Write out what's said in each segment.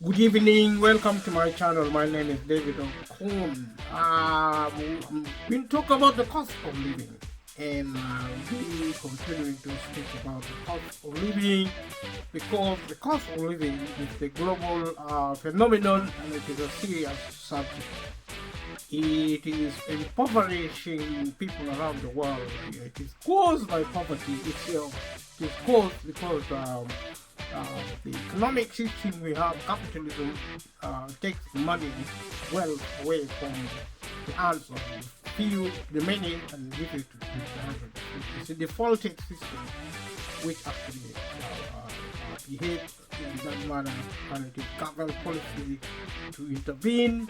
Good evening, welcome to my channel. My name is David Okon. We'll talk about the cost of living, and we continuing to speak about the cost of living because the cost of living is the global phenomenon and it is a serious subject. It is impoverishing people around the world. It is caused by poverty itself. It is caused because the economic system we have, capitalism, takes money, wealth away from the hands of the few, the many, and gives it to the hundred. It's a defaulted system which actually behaves in that manner, and it is government policy to intervene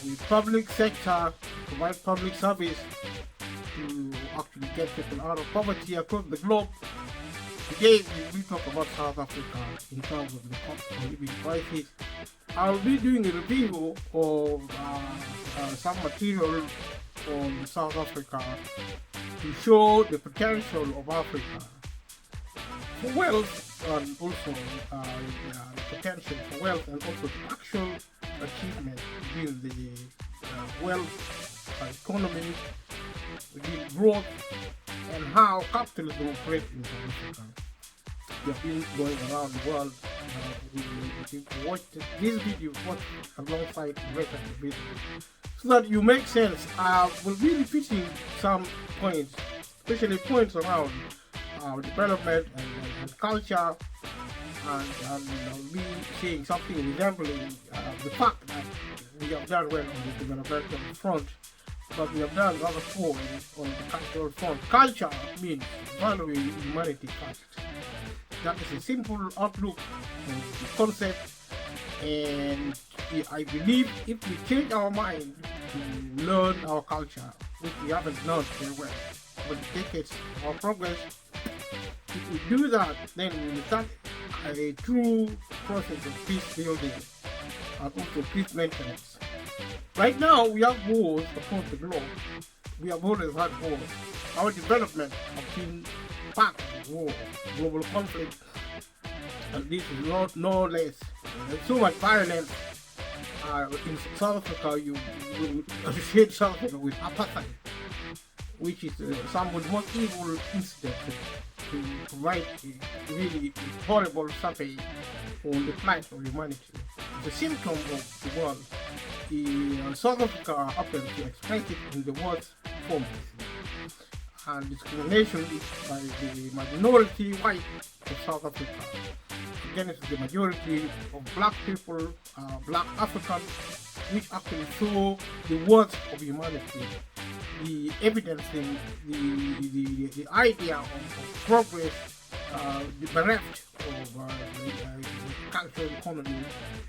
with public sector, provide public service to actually get people out of poverty across the globe. Today we talk about South Africa in terms of the cost of living crisis. I'll be doing a review of some material on South Africa to show the potential of Africa for wealth and also the potential for wealth and also the actual achievement within the wealth economy, within growth, and how capitalism operates in South Africa. We have been going around the world. We watched this video alongside the rest of the video so that you make sense. We'll be repeating some points, especially points around development and culture, and I'll be saying something resembling the fact that we have done well on the developmental front, but we have done rather poor on the cultural front. Culture means valuing humanity first. That is a simple outlook of the concept, and I believe if we change our mind to learn our culture, which we haven't learned very well over the decades of our progress, if we do that, then we will start a true process of peace building and also peace maintenance. Right now, we have wars across the globe. We have always had wars. Our development has been part of war, global conflict, and this is no less. There's so much violence in South Africa. You will associate South Africa with apartheid, which is somewhat more evil incident to provide a really horrible survey on the plight of humanity. The symptom of the world. South Africa happens to express it in the worst form, and discrimination by the minority white of South Africa against the majority of black people, black Africans, which actually show the worst of humanity, the evidencing the idea of progress, the bereft of the cultural economy.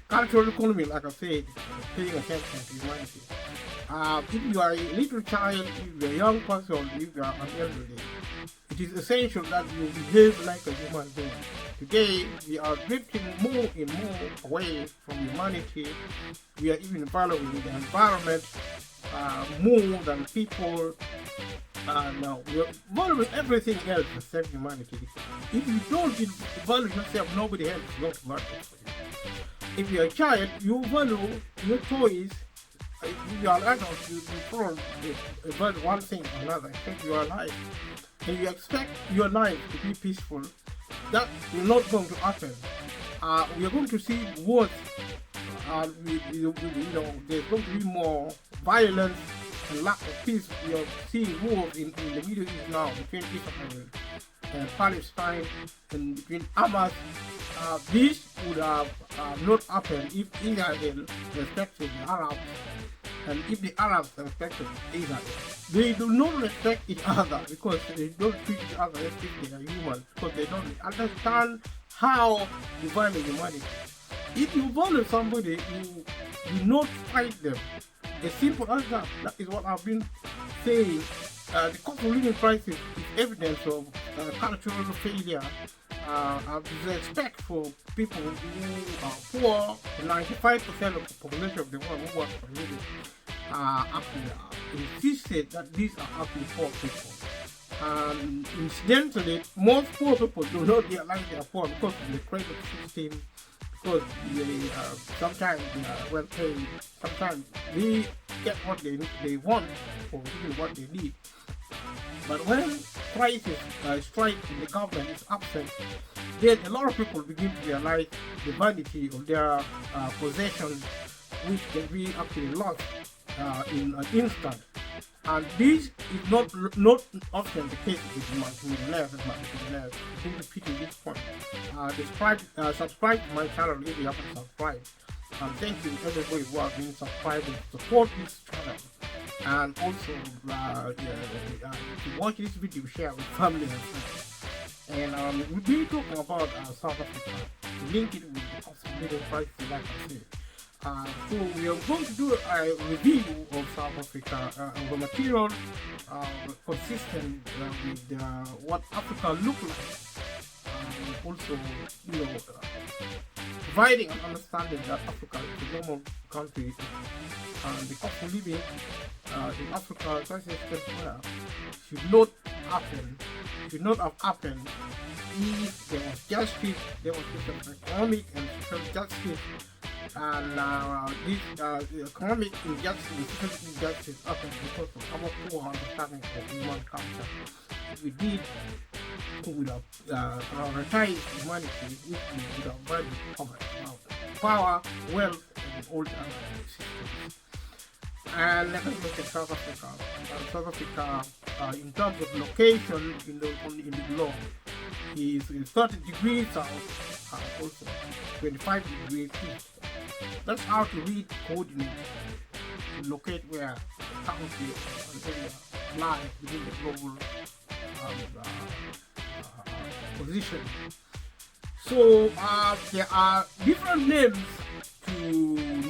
Cultural economy, like I said, paying attention to humanity. If you are a little child, if you are a young person, if you are an elderly, it is essential that you behave like a human being. Today, we are drifting more and more away from humanity. We are even valuing the environment more than people. Now, we are valuing everything else except humanity. If you don't value yourself, nobody else is going to value for you. If you're a child, you value your toys. If you are an adult, you value one thing or another, except you are alive. And you expect your life to be peaceful. That will not going to happen. We are going to see wars. There's going to be more violence and lack of peace. We are seeing wars in the Middle East now between Israel and Palestine and between Hamas. This would have not happened if Israel respected the Arabs and if the Arabs respected Israel. They do not respect each other because they don't treat each other as if they are human, because they don't understand how to value humanity. If you value somebody, you do not fight them. As simple as that. That is what I've been saying. The cost of living crisis is evidence of cultural failure, respect for people who are poor. 95% of the population of the world who work for a living actually insisted that these are actually poor people. Incidentally, most poor people do not realize they are poor because of the credit system, because sometimes they are well paid, sometimes they get what they want or even what they need. But when crisis strike in the government is absent, then a lot of people begin to realize the vanity of their possessions, which can be actually lost in an instant. And this is not often the case with multimillionaires and multimillionaires. I think repeating this point. Subscribe to my channel if you haven't subscribed. And thank you everybody who have been subscribed and support this channel. And also, if you watch this video, share with family and friends. And we'll be talking about South Africa, link it with the cost of living crisis, like I said. So we are going to do a review of South Africa, of a material consistent with what Africa looks like. Also, providing an understanding that Africa is a normal country, and the cost of living in Africa, such as elsewhere, should not have happened if there was justice, there was economic and social justice, and this economic injustice and social injustice happened because of our poor understanding of human culture. If we did, we would have prioritized humanity, which we would have valued power, wealth, and all the other systems. And let us look at South Africa. South Africa, in terms of location in the globe, is 30 degrees south, also 25 degrees east. That's how to read coordinates to locate where the country or area lies within the global position. So there are different names to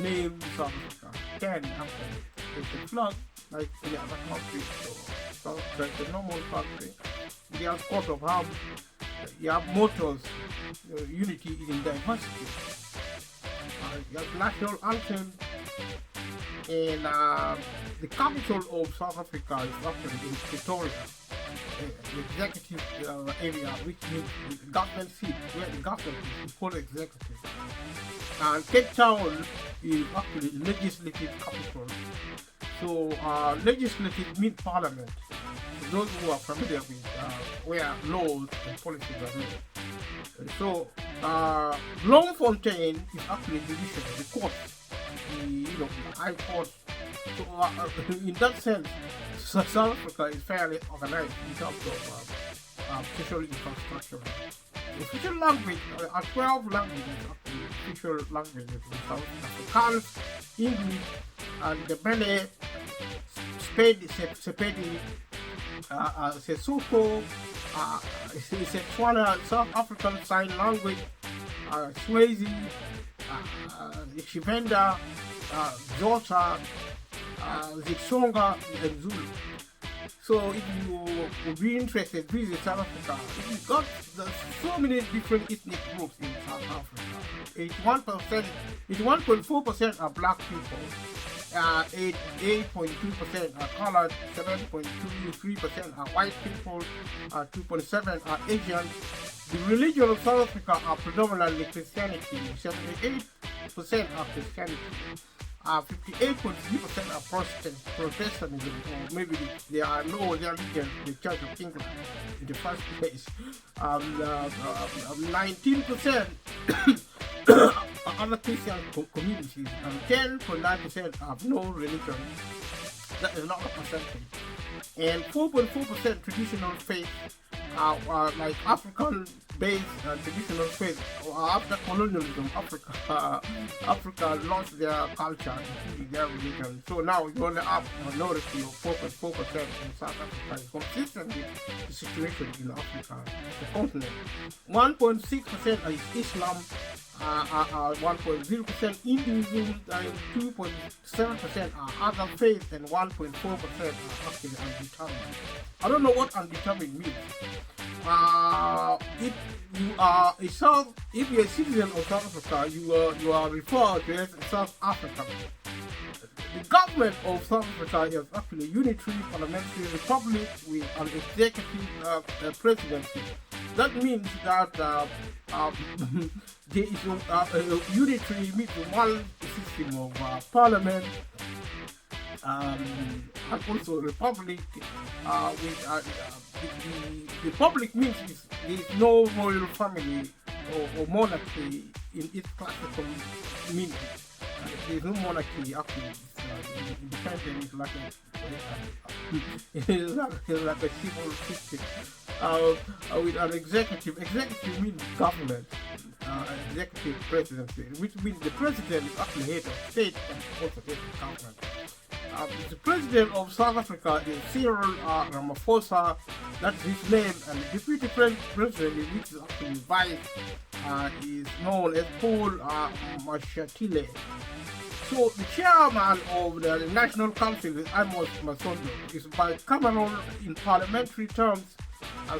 name South Africa. 10 actually. There's a flag like any other country. So there's a normal country. There's coat of arms. You have mottos. Unity is in diversity. You have national anthem. And the capital of South Africa is actually in Pretoria. The executive area, which means the government seat, where the government is called executive. And Cape Town is actually the legislative capital. So legislative means parliament. For those who are familiar with where laws and policies are made. So Bloemfontein is actually judiciary, the court, the high court. So in that sense, South Africa is fairly organized in terms of social infrastructure. The official language, 12 languages actually, official languages in South Afrikaans, English, and the Bele, Sepedi, Sesotho, Setswana, South African Sign Language, Swazi, Shivenda, Xhosa, Zitsonga, and Zulu. So if you would be interested, visit South Africa. You've got so many different ethnic groups in South Africa. 81.4% are black people. 8.2% are colored, 7.23% are white people, 2.7% are Asian. The religion of South Africa are predominantly Christianity, 78% are Christianity, 58.3% are Protestantism, or maybe they are no religion, the Church of England in the first place. 19% are other Christian communities, and 10.9% have no religion. That is not a percentage. And 4.4% traditional faith are like African-based traditional faith. After colonialism, Africa lost their culture, including their religion. So now you only have a minority of 4.4% in South Africa. It's consistent with the situation in Africa, the continent. 1.6% is Islam, 1.0% Hinduism, 2.7% are other faiths, and 1.4% are actually undetermined. I don't know what undetermined means. If you're a citizen of South Africa, you are referred to as South African. The government of South Africa is actually a unitary parliamentary republic with an executive presidency. That means that there is a unitary, one system of parliament, and also republic. The republic means there is no royal family or monarchy in its classical meaning. There is no monarchy actually. Independent is like a civil system with an executive. Executive means government. Executive presidency, which means the president is actually head of state and also head of government. The president of South Africa is Cyril Ramaphosa, that's his name, and the deputy president, which is actually vice, is known as Paul Mashatile. So the chairman of the National Council is Amos Masondo, is bicameral in parliamentary terms.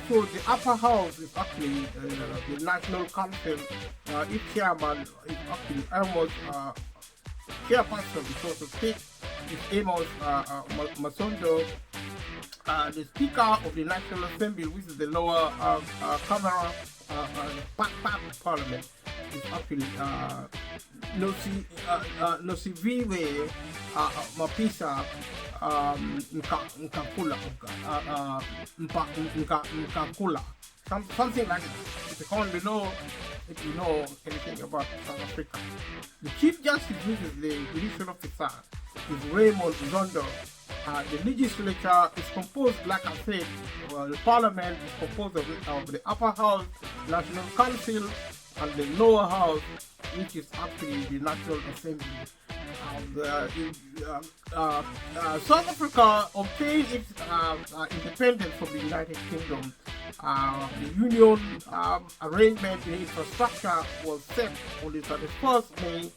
So the upper house is actually the National Council. Its chairman is actually Amos, chairperson is also speak is Amos Masondo. The Speaker of the National Assembly, which is the lower camera part of Parliament, is actually Nosiviwe Mapisa Nkakula, something like that. If you comment below if you know anything about South Africa. The Chief Justice, which is the judicial officer, is Raymond Zondo. The legislature is composed, like I said, the parliament is composed of the upper house, National Council, and the lower house, which is actually the National Assembly. South Africa obtained its independence from the United Kingdom. The union arrangement in infrastructure was set on the 31st May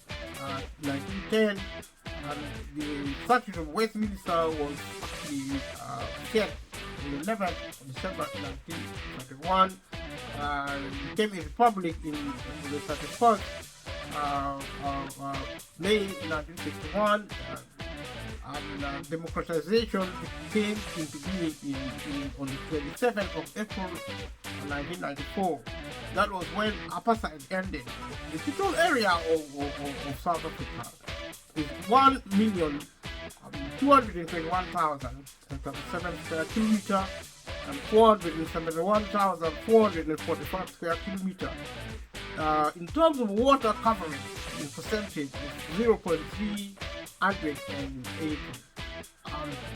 1910, and the Statute of Westminster was actually set on the 11th of December 1931. It became a republic in the 31st May 1961, and democratization came into being on the 27th of April 1994. That was when apartheid ended. The total area of South Africa is 1,221,037 square kilometers and 471,445 square kilometers. In terms of water coverage, in percentage, is 0.380.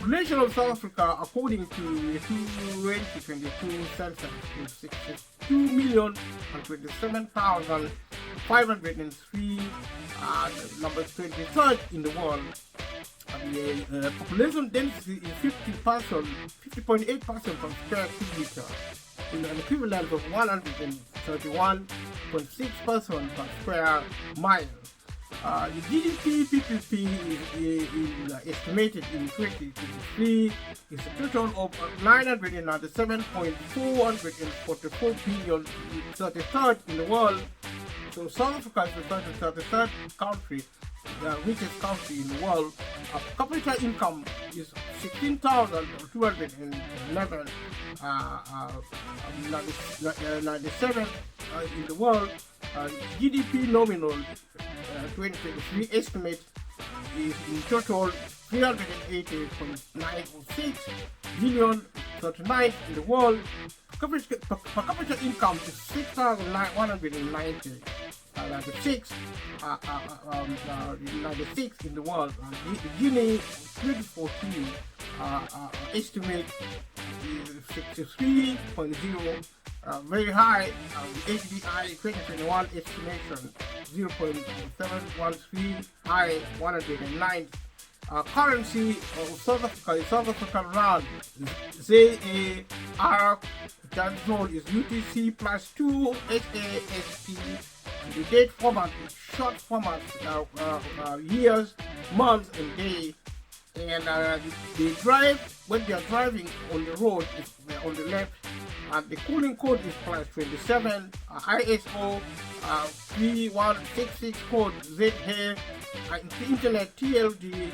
Population of South Africa, according to the 2022 census, is 62,027,503, number 23rd in the world. The population density is 50.8% per square kilometer, in an equivalent of 131.6 person per square mile. The GDP PPP is estimated in 2023 is a total of 997.444 billion, 33rd in the world. So South Africa is the 33rd country, the richest country in the world. Per capita income is 16,211, 97 in the world. GDP nominal 2023 estimate is in total 380.906 billion, 39 in the world. Per capita income is 6,190, 96 in the world. Guinea 2014 estimate is 63.0. Very high. HDI 2021 estimation 0.713, high 109. Currency of South Africa is South African Rand. ZAR zone is UTC plus 2 HAST. The date format is short format, years, months, and day. And they drive, when they are driving on the road, is on the left. And the cooling code is plus 27, ISO 3166 code ZA, and the internet TLD.ZA.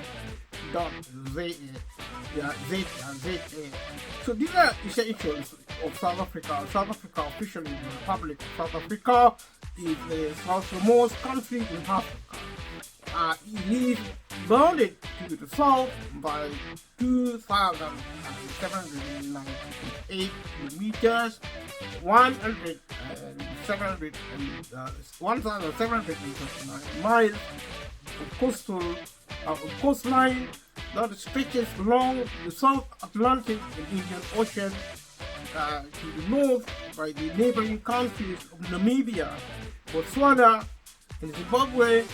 So these are essentials of South Africa. South Africa officially is the Republic of South Africa, is the southernmost country in Africa. It is bounded to the south by 2,798 kilometers, 1,739 miles of coastline that stretches along the South Atlantic and Indian Ocean, to the north by the neighboring countries of Namibia, Botswana, and Zimbabwe,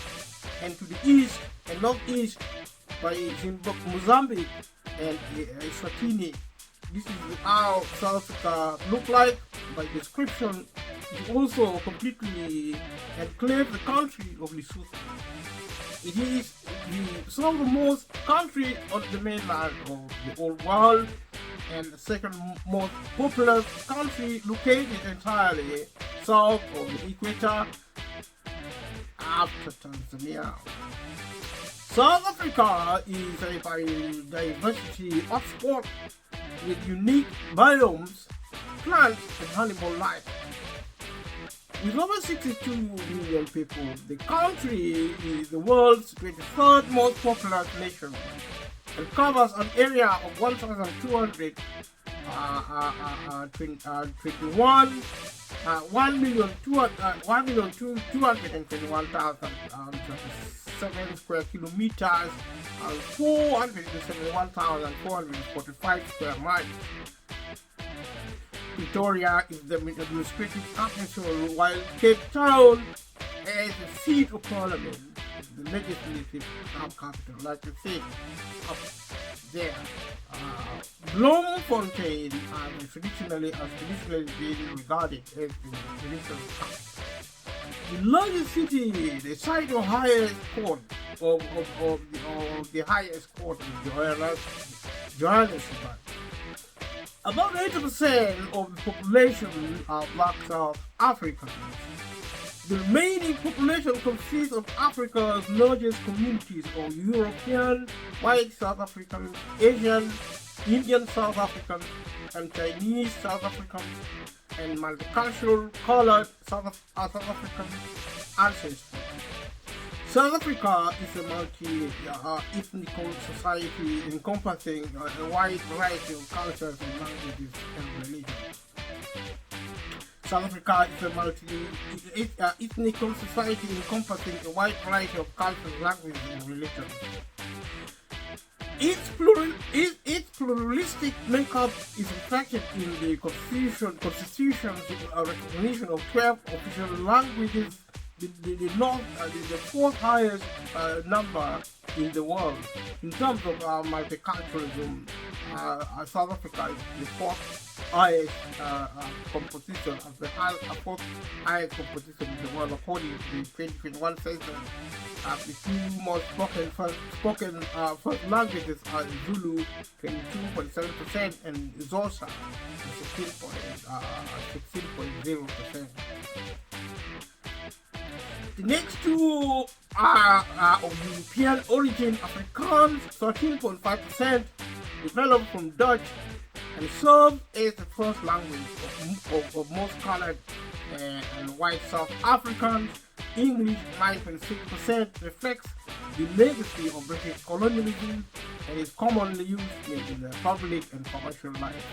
and to the east and northeast by Mozambique and Eswatini. This is how South Africa look like by description. It also completely enclaves the country of Lesotho. It is the southernmost country on the mainland of the old world and the second most populous country located entirely south of the equator after Tanzania. South Africa is a biodiversity hotspot with unique biomes, plants, and animal life. With over 62 million people, the country is the world's 23rd most populous nation and covers an area of 1,221,7 square kilometers and 471,445 square miles. Pretoria is the administrative capital, while Cape Town is the seat of parliament, the legislative capital, like I said up there. Bloemfontein has traditionally been regarded as the traditional capital. The largest city, the site of highest court of the highest court is Johannesburg. About 80% of the population are Black South Africans. The remaining population consists of Africa's largest communities of European, white South African, Asian, Indian South African, and Chinese South African, and multicultural colored South African ancestry. South Africa is a multi-ethnical society encompassing a wide variety of cultures and languages and religions. South Africa is a multi-ethnical society encompassing a wide variety of cultures, languages, and religions. Its pluralistic makeup is reflected in the Constitution's recognition of 12 official languages, the fourth highest number in the world. In terms of multiculturalism, South Africa is the fourth highest composition of the fourth highest composition in the world, according to the 2021 census. The two most spoken first languages are Zulu, 22.7%, and Xhosa, 16.0%. The next two are of European origin: Afrikaans, 13.5%, developed from Dutch, and served as the first language of most colored and white South Africans. English, 9.6%, reflects the legacy of British colonialism and is commonly used in the public and commercial life.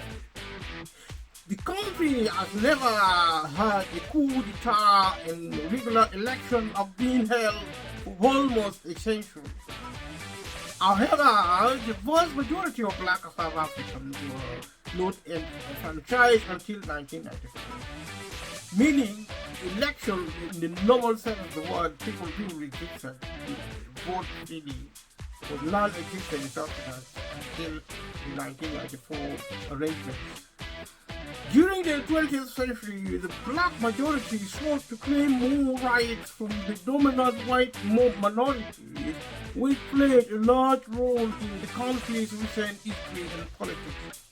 The country has never had a coup d'etat, and regular elections have been held for almost a century. However, the vast majority of Black South Africans were not enfranchised until 1994, meaning election in the normal sense of the word, people being registered to vote freely, was non-existent in South Africa until the 1994 arrangements. During the 20th century, the black majority sought to claim more rights from the dominant white minority, which played a large role in the country's recent history and politics.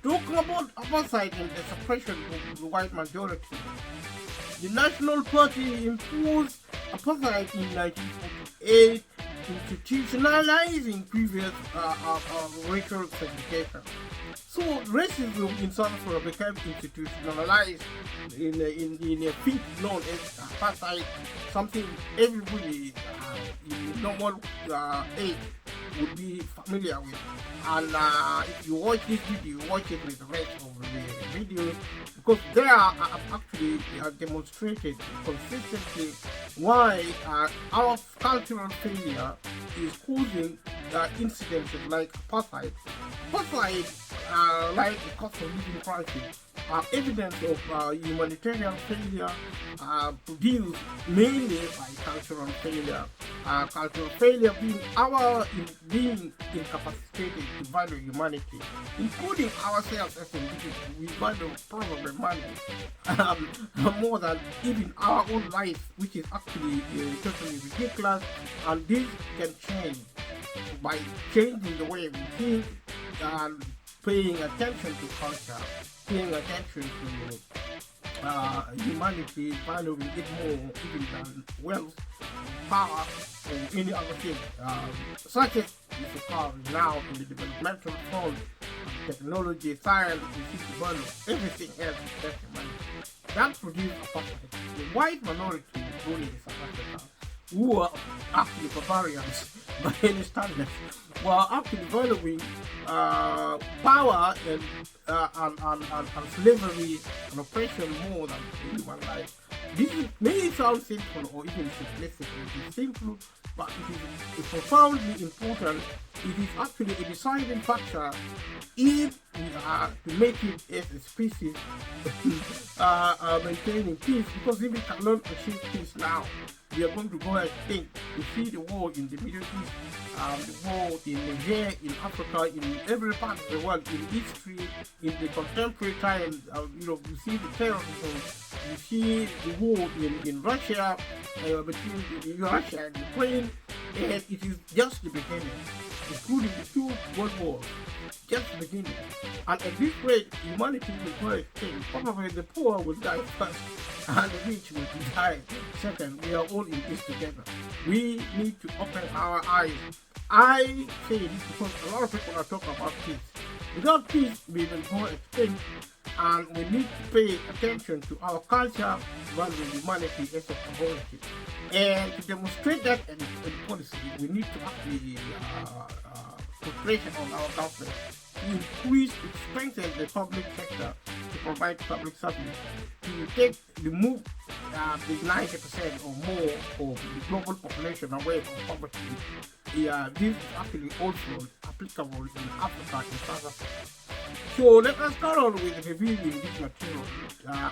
Talking about apartheid and the suppression of the white majority, the National Party imposed apartheid in 1948, institutionalizing previous racial segregation. So racism in South Africa became institutionalized in a feat known as apartheid, something everybody in normal age would be familiar with. And if you watch this video, watch it with the rest of the video, because there are actually demonstrated consistently why our cultural failure is causing incidences like apartheid. Apartheid, like the cost of living crisis, are evidence of humanitarian failure produced mainly by cultural failure. Cultural failure being incapacitated to value humanity, including ourselves as individuals. We value probably money more than even our own life, which is actually totally ridiculous. And this can change by changing the way we think and paying attention to culture, paying attention to humanity, valuing it more even than wealth, power, or any other thing. Such as is occurring now in the developmental front, technology, science, everything else except humanity. That produced apartheid. The white minority ruling South Africa, who are actually barbarians by any standards, were actually valuing power and slavery and oppression more than human life. This may sound simple or even simplistic. It is simple, but it is profoundly important. It is actually a deciding factor if we are to make it as a species maintaining peace, because if we cannot achieve peace now, we are going to go extinct. We see the war in the Middle East, the war in Niger, in Africa, in every part of the world, in history, in the contemporary times. You see the terrorism, you see the war in Russia, between Russia and Ukraine, and it is just the beginning, including the two world wars. Just the beginning. And at this rate, humanity will go extinct. Probably the poor will die first and the rich will die second. We are all in this together. We need to open our eyes. I say this because a lot of people are talking about peace. Without peace, we will go extinct, and we need to pay attention to our culture, valuing humanity as a priority. And to demonstrate that in policy, we need to actually put pressure on our government to increase, to strengthen the public sector to provide public service, to remove the 90% or more of the global population away from poverty. This is actually also applicable in Africa and South Africa. So let us start on with reviewing this material,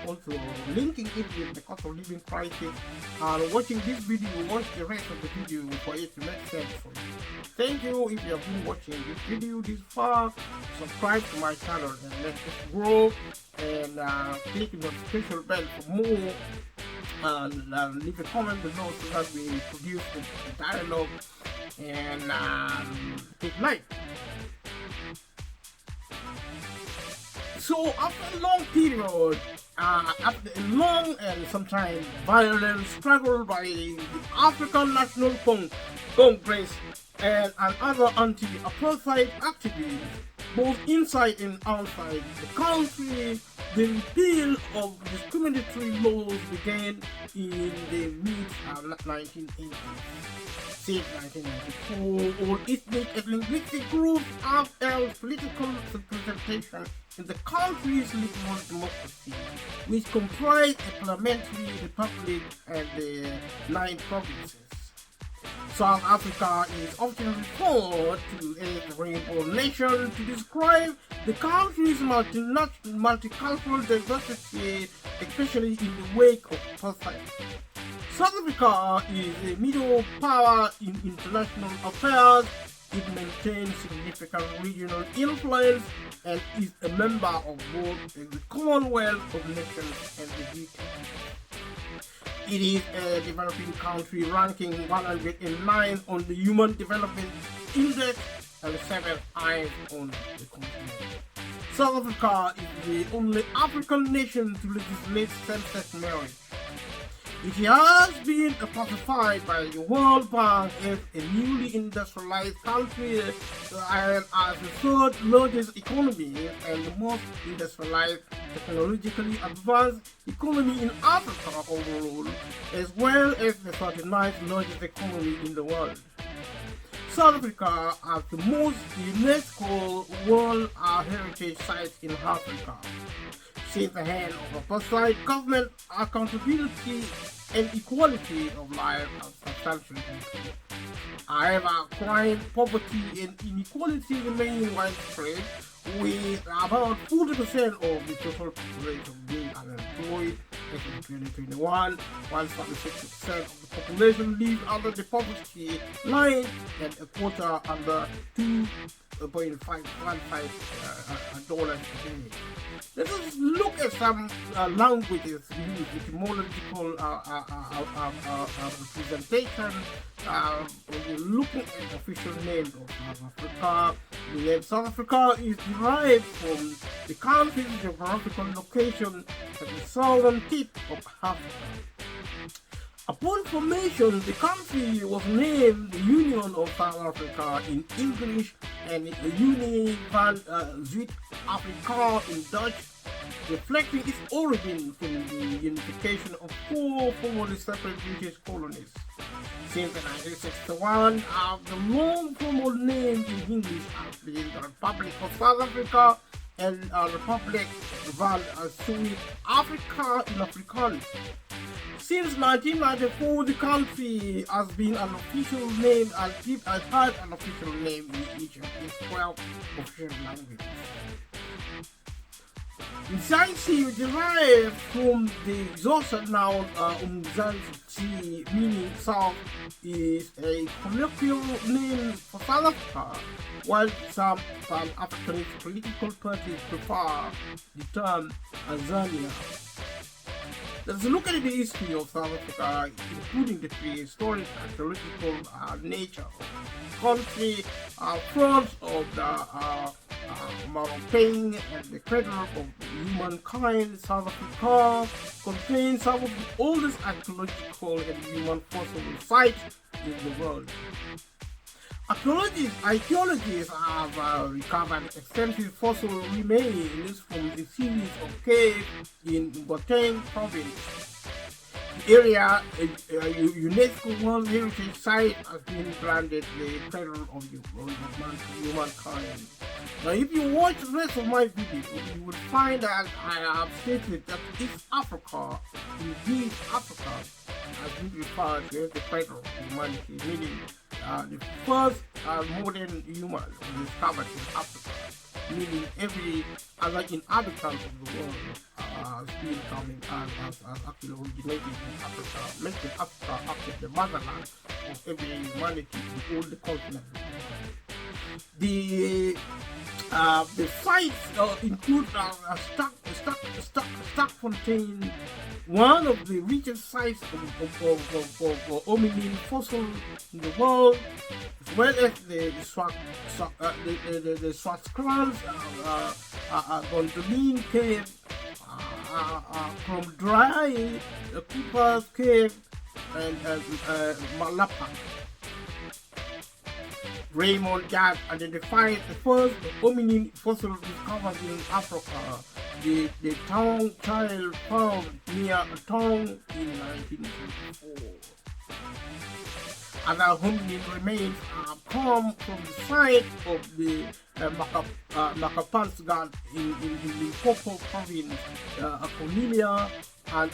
also linking it with the cost of living crisis, and watching this video, watch the rest of the video for it to make sense for you. Thank you if you have been watching this video this far. Subscribe to my channel and let it grow, and click the notification bell for more, and leave a comment below so that we produce a dialogue, and take like. So after a long period, after a long and sometimes violent struggle by the African National Congress and other anti-apartheid activists, both inside and outside the country, the repeal of discriminatory laws began in the mid-1980s. Since 1994, all ethnic and linguistic groups have held political representation in the country's liberal democracy, which comprise a parliamentary republic and the 9 provinces. South Africa is often referred to as the Rainbow Nation to describe the country's multicultural diversity, especially in the wake of apartheid. South Africa is a middle power in international affairs. It maintains significant regional influence and is a member of both the Commonwealth of Nations and the UK. It is a developing country ranking 109 on the Human Development Index and 7th highest on the continent. South Africa is the only African nation to legislate same-sex marriage. It has been classified by the World Bank as a newly industrialized country and as the third largest economy and the most industrialized, technologically advanced economy in Africa overall, as well as the 39th largest economy in the world. South Africa has the most UNESCO World Heritage Sites in Africa. Since the hand of apartheid, government accountability and equality of life have substantially improved. However, crime, poverty, and inequality remain widespread, with about 40% of the total population being unemployed in 2021, while 36% of the population live under the poverty line and a quarter under $2.515 dollars a day. Let us look at some languages used, etymological representation. When you're looking at the official names of South Africa, the name South Africa is derived from the country's geographical location at the southern tip of Africa. Upon formation, the country was named the Union of South Africa in English and Unie van Zuid-Afrika in Dutch, reflecting its origin from the unification of 4 formerly separate British colonies. Since 1961, the long formal name in English has been the Republic of South Africa and Republic van Zuid-Afrika in Afrikaans. Since 1994, the country has been an official name and has had an official name in each of its 12 official languages. Mzansi derived from the Xhosa noun Umzansi, meaning south, is a colloquial name for South Africa, while some Pan-Africanist political parties prefer the term Azania. Let's look at the history of South Africa, including the prehistoric archaeological nature of the country, front of the Mauritania and the cradle of humankind. South Africa contains some of the oldest archaeological and human fossil sites in the world. Archaeologists have recovered extensive fossil remains from a series of caves in Gauteng province. The area, UNESCO World Heritage Site, has been granted the cradle of humankind. Now, if you watch the rest of my video, you will find that I have stated that East Africa, indeed Africa, has been referred to as the cradle of humanity, meaning the first modern human was discovered in Africa, meaning every other inhabitant of the world has been coming as actually originated in Africa, making Africa actually the motherland of every humanity in all the continents. The sites include Sterkfontein, one of the richest sites of hominin fossil in the world, as well as the Swartkrans, Gondolin Cave, Kromdraai, Cooper's Cave, and Malapa. Raymond Jack identified the first hominin fossil discovered in Africa, the tongue child found near a tongue in 1954. Other hominin remains come from the site of the Makapansgat in Limpopo province, Cornelia and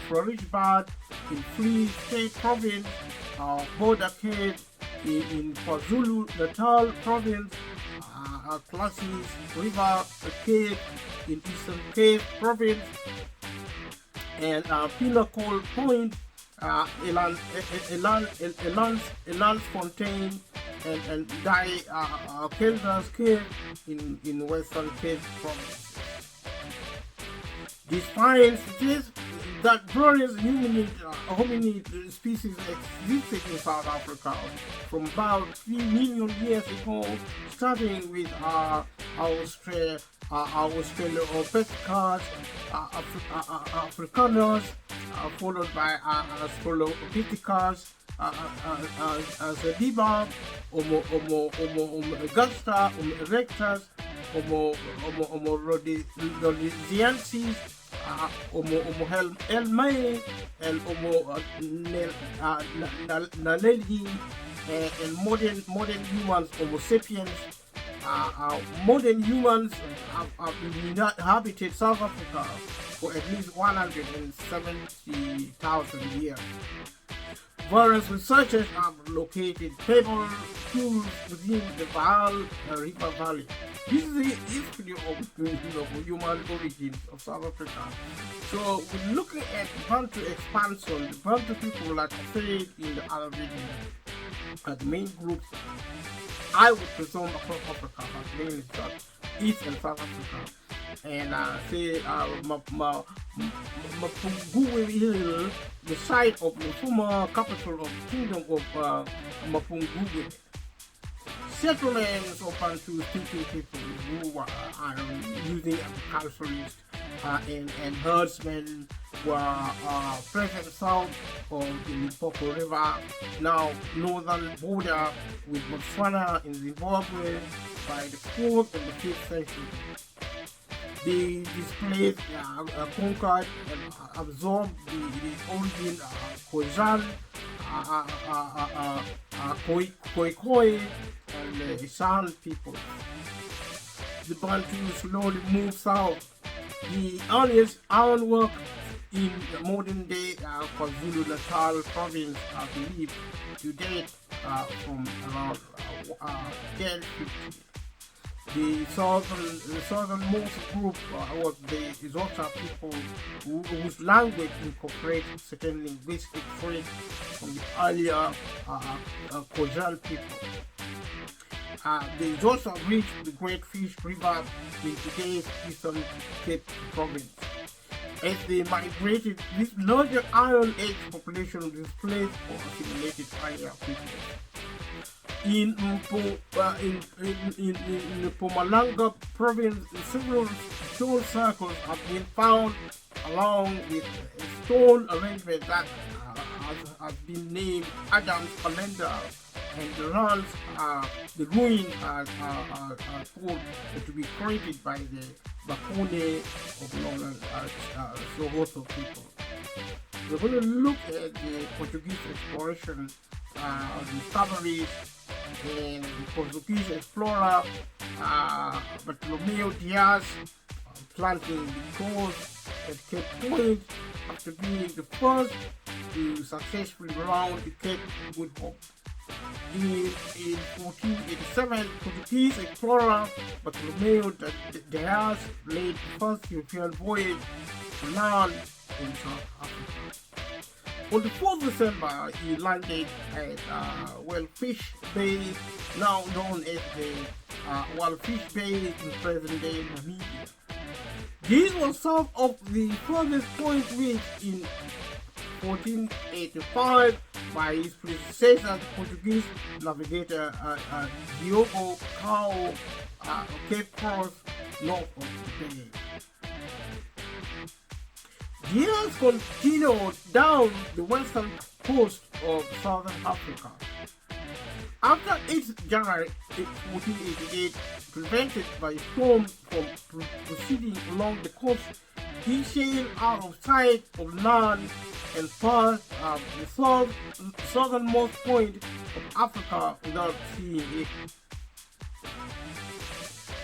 Flourishbad in Free State province, Border Cave in KwaZulu-Natal province, Classes River Cave in Eastern Cape province, and Pinnacle Point, Elands Fontaine, and Kelder's Cave in Western Cape province. These finds that various hominid species existed in South Africa from about 3 million years ago, starting with Australopithecus, Africanus, followed by Australopithecus, Zediba, Homo augusta, Homo erectus, Homo rhodesiensis, Homo helmai, and Homo naledi, and modern humans, Homo sapiens. Modern humans have inhabited South Africa for at least 170,000 years. Various researchers have located pebble tools within the Vaal River Valley. This is the history of human origins of South Africa. So we're looking at Bantu expansion, the Bantu people that are said in the other video as the main groups. I would presume across Africa, but mainly East and South Africa. And say Mapunguwe Hill, the site of the former capital of the kingdom of Mapunguwe. Settlements of Bantu speaking people who are using agriculturists and herdsmen were present south of the Limpopo River, now northern border with Botswana in Zimbabwe by the 4th and the 5th century. They displaced, conquered, and absorbed the origin Khoisan, Khoikhoi, and the San people. The Bantu slowly moved south. The earliest ironwork in the modern day KwaZulu-Natal province are believed to date from around 1050. The southernmost group was the Xhosa people whose language incorporated certain linguistic traits from the earlier Khoisan people. The Xhosa reached the Great Fish River in today's Eastern Cape province. As they migrated, this larger Iron Age population displaced or assimilated earlier people. In Mpumalanga province, several stone circles have been found along with a stone arrangement that has been named Adam's Calendar, and the ruins are thought to be created by the Bakone of Northern Sohoto people. We're going to look at the Portuguese exploration, discoveries, and the Portuguese explorer Bartolomeu Dias planting the coast at Cape Point after being the first to successfully round the Cape Good Hope. In 1487, Portuguese explorer Bartolomeu Dias made the first European voyage to land in South Africa. On the 4th December, he landed at Walvis Bay, now known as the Walvis Bay in present-day Namibia. This was south of the furthest point reached in 1485 by his predecessor, the Portuguese navigator Diogo Cao, Cape Cross, north of the bay. Dias continued down the western coast of southern Africa. After 8th January 1488, prevented by storms from proceeding along the coast, he sailed out of sight of land and passed the southernmost point of Africa without seeing it.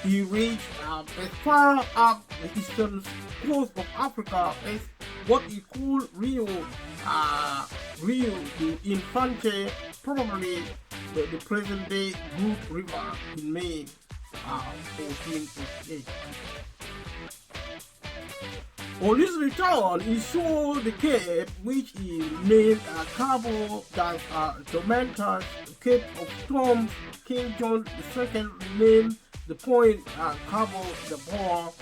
He reached as far up the eastern coast of Africa as what he called Rio do Infante, probably the present-day Groot River, in May 1488. On his return, he saw the cape, which he named Cabo das Tormentas, Cape of Storms. King John II renamed the point, Cabo, the Boer,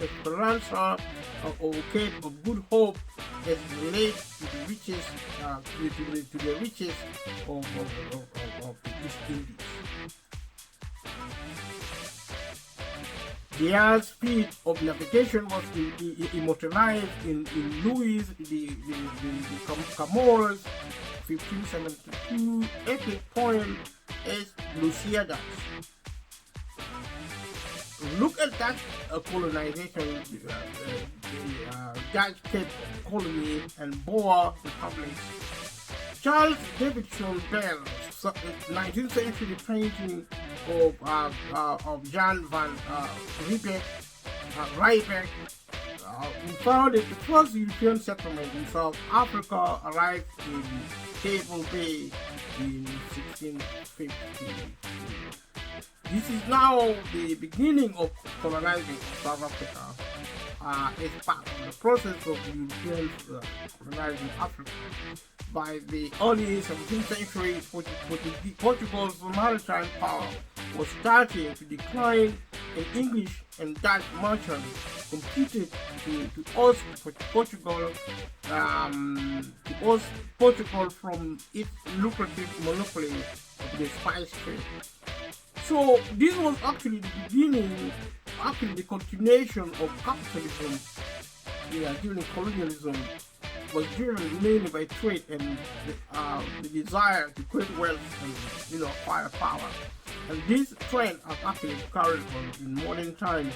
Esperanza, or Cape of Good Hope, is related to the riches, to the riches of the East Indies. Their speed of navigation was immortalized in Louis the Camorra's 1572 epic poem is Lusíadas. Look at that colonization, the Dutch Cape Colony and Boer republics. Charles Davidson Bell's 19th century painting of Jan van Riebeeck, who founded the first European settlement in South Africa, arrived in Table Bay in 1650. This is now the beginning of colonizing South Africa. It's part of the process of Europeans colonizing Africa. By the early 17th century, Portugal's maritime power was starting to decline, and English and Dutch merchants competed to oust Portugal from its lucrative monopoly of the spice trade. So this was actually the beginning, the continuation of capitalism during colonialism was driven mainly by trade and the desire to create wealth and acquire power. And this trend has actually carried on in modern times.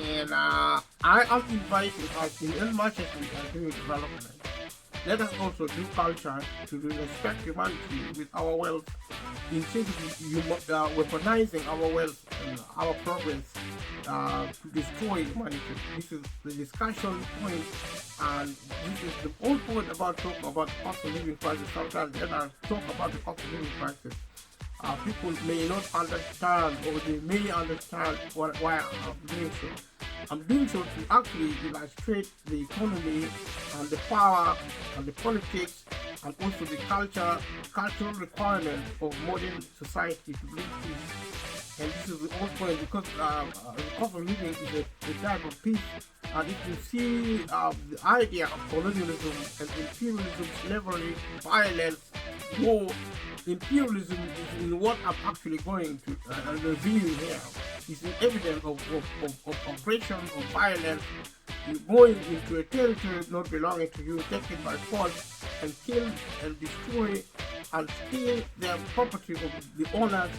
And I am inviting us, in as much as we are doing development, let us also do culture to respect humanity with our wealth, instead of weaponizing our wealth and our progress to destroy humanity. This is the discussion point, and this is the whole point about talking about the cost of living crisis. Sometimes when I talk about the cost of living crisis, people may not understand, or they may understand why I'm doing so. I'm doing so to actually illustrate the economy and the power and the politics and also the cultural requirement of modern society to bring peace. And this is the whole point, because the cost of living is a type of peace. And if you see the idea of colonialism and imperialism, slavery, violence, war, imperialism is in what I'm actually going to review here. It's an evidence of oppression, of violence. You're going into a territory not belonging to you, take it by force, and kill and destroy and steal their property of the owners.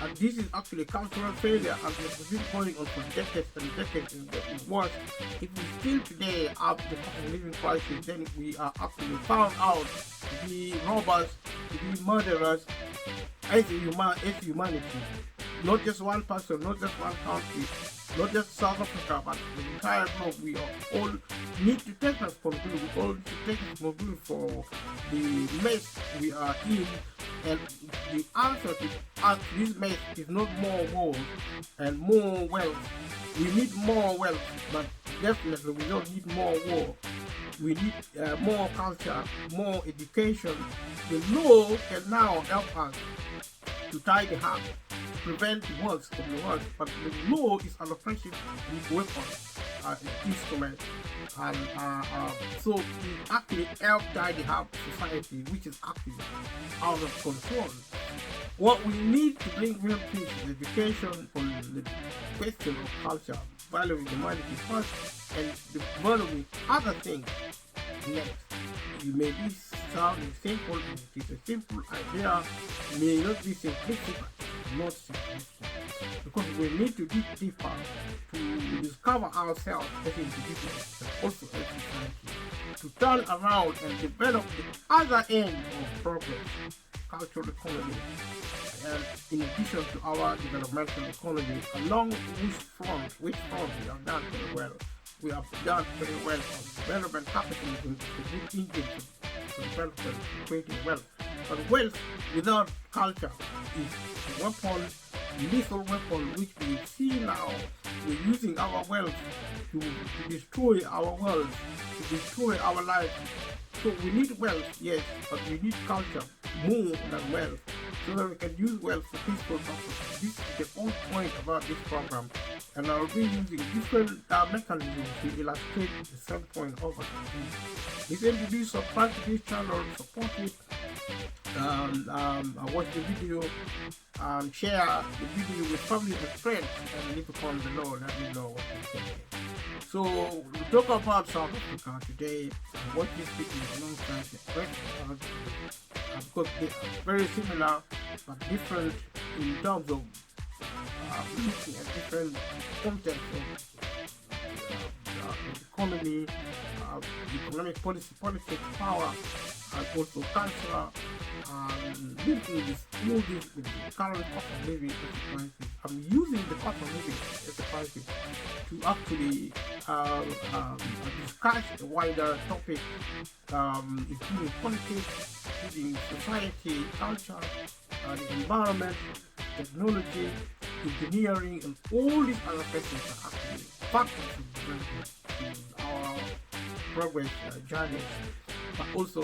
And this is actually cultural failure, and it has been going on for decades and decades and worse. If we still today have the cost of living crisis, then we are actually found out to be robbers, to be murderers as humanity. Not just one person, not just one country, not just South Africa, but the entire globe. We all need to take responsibility. We all need to take responsibility for the mess we are in. And the answer to this mess is not more war and more wealth. We need more wealth, but definitely we don't need more war. We need more culture, more education. The law can now help us to tidy up, to prevent the worst of the worst. But the law is an oppressive weapon, instrument. And so it actually helps tidy up society, which is actually out of control. What we need to bring real peace is education on the question of culture, valuing humanity first, and developing other things next. You may be sounding simple, and it is a simple idea, may not be simplistic, but not simplistic. Because we need to dig deeper to discover ourselves as individuals and also as society, to turn around and develop the other end of progress, cultural economy, and in addition to our developmental economy, along which front we have done very well. We have done very well on development capitalism, the good engine to development, creating wealth. But wealth without culture is a weapon, lethal weapon, which we see now. We're using our wealth to destroy our world, to destroy our life. So we need wealth, yes, but we need culture more than wealth. so that we can use wealth for peaceful purposes. This is the whole point about this program, and I'll be using different mechanisms to illustrate the same point over again. Please introduce, subscribe to this channel, support it, watch the video, share the video with family and friends, and leave a comment below. Let me know what you think. So we talk about South Africa today. Watch this video alongside the questions because they are very similar but different in terms of looking at different context of economy, economic policy, politics, power, and also culture, and linking all this with the current cost of living enterprises. I'm using the cost of living enterprises to actually discuss a wider topic, including politics, including society, culture, the environment, technology, engineering, and all these other factors are actually factors of development in our progress journey. But also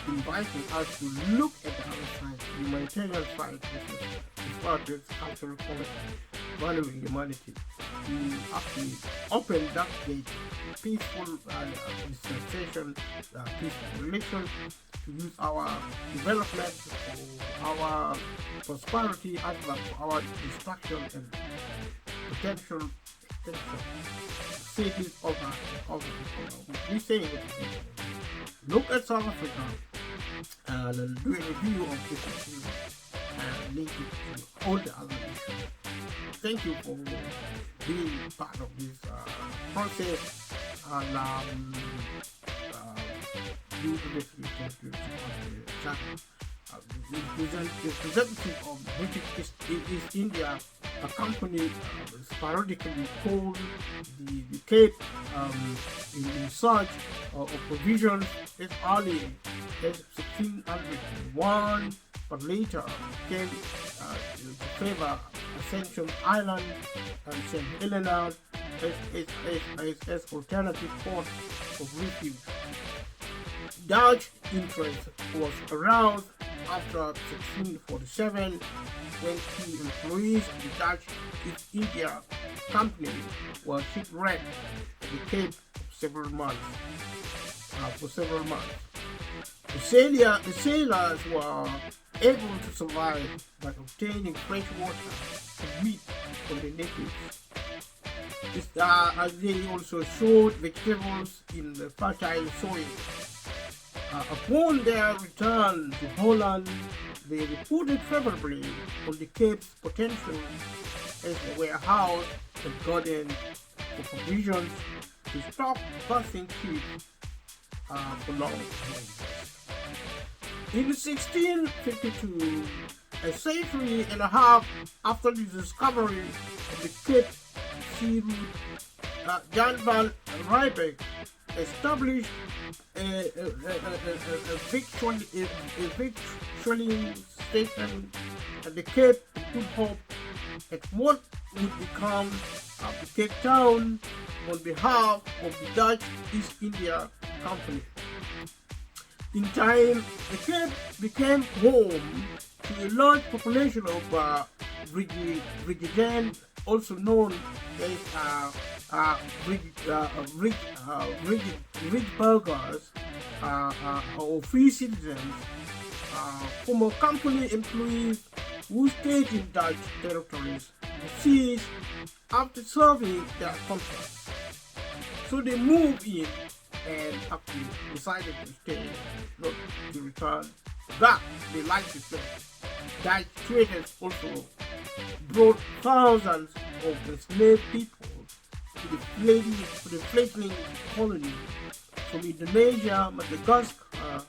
inviting us to look at the other side, the humanitarian side, which is referred to as cultural quality, valuing humanity, to actually open that gate, peaceful dispensation, peaceful relations, to use our development for our prosperity as well as for our destruction and potential extension. Say this over. We say it. Look at South Africa and do a review of this issue and link it to all the other issues. Thank you for being part of this process, and you obviously contribute to the channel. The representative of British East India, a company sporadically called the Cape in search of provisions as early as 1601, but later came to favor Ascension Island and St. Helena as alternative port of refuge. Dutch interest was aroused after 1647 when key employees of the Dutch East India Company were shipwrecked at the Cape for several months. The sailors were able to survive by obtaining fresh water and meat from the natives. As they also sowed vegetables in the fertile soil. Upon their return to Holland, they reported favorably on the Cape's potential as a warehouse and garden for provisions to stop passing ships for long periods. In 1652, a century and a half after the discovery of the Cape sea route, Jan van Riebeeck established a victualling station at the Cape of Good Hope at what would become the Cape Town on behalf of the Dutch East India Company. In time, the Cape became home to a large population of Rigidan, also known as Ridgeburgers, or free citizens, former company employees who stayed in Dutch territories overseas after serving their contracts. So they moved in and actually decided to stay, not to return back. They liked the place. Dutch traders also brought thousands of enslaved people to the fledgling colony from Indonesia, Madagascar,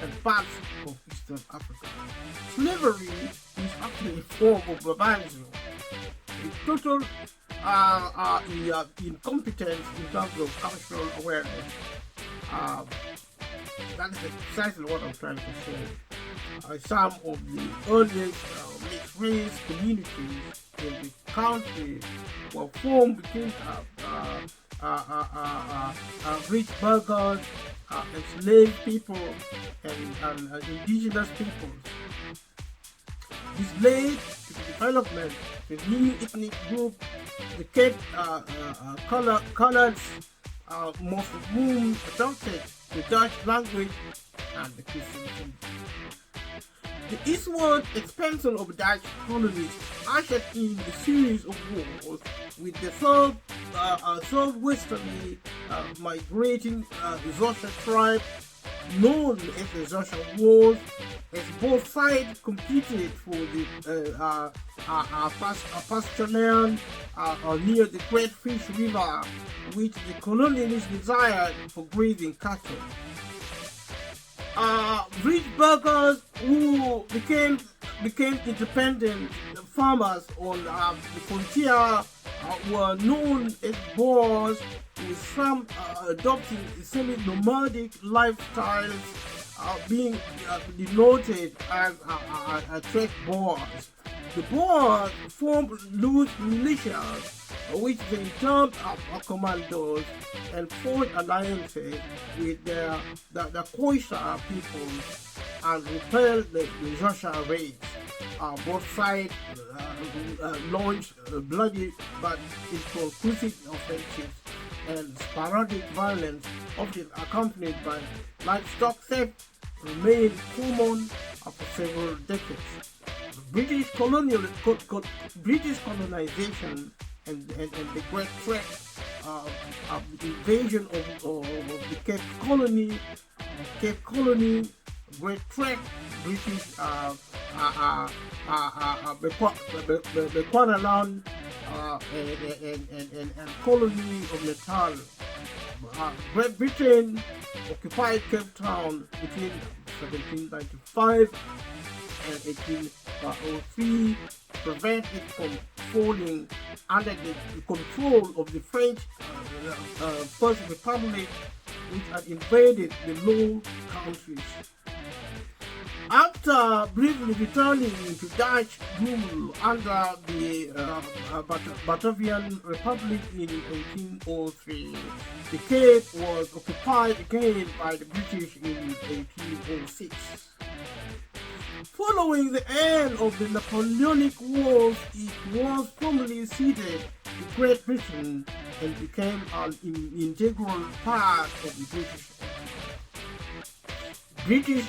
and parts of Eastern Africa. Slavery is actually a form of barbarism. A total incompetence in terms of cultural awareness. That is precisely what I'm trying to say. Some of the earliest mixed race communities in the country were formed between rich burghers, enslaved people, and indigenous peoples. This led to the development of a new ethnic group, the Cape Coloureds, most of whom adopted the Dutch language and the Christian faith. The eastward expansion of Dutch colonies ushered in a series of wars with the southwesterly migrating Xhosa tribe known as the Xhosa Wars, as both sides competed for the pasture land near the Great Fish River, which the colonialists desired for grazing cattle. Rich burghers who became independent farmers on the frontier were known as Boers, with some adopting semi-nomadic lifestyles being denoted as trade Boers. The Boers formed loose militias, which they termed commandos, and forged alliances with the Khoisan peoples and repelled the Xhosa raids. Both sides launched bloody but inconclusive offensives, and sporadic violence, often accompanied by livestock theft, remained common for several decades. British colonization and the Great Threat the invasion of the Cape Colony, Great Threat, British Bechuanaland, and colony of Natal. Great Britain occupied Cape Town between 1795 and 1803 to prevent it from falling under the control of the French First Republic, which had invaded the Low Countries. After briefly returning to Dutch rule under the Batavian Republic in 1803, the Cape was occupied again by the British in 1806. Following the end of the Napoleonic Wars, it was formally ceded to Great Britain and became an integral part of the British Empire. British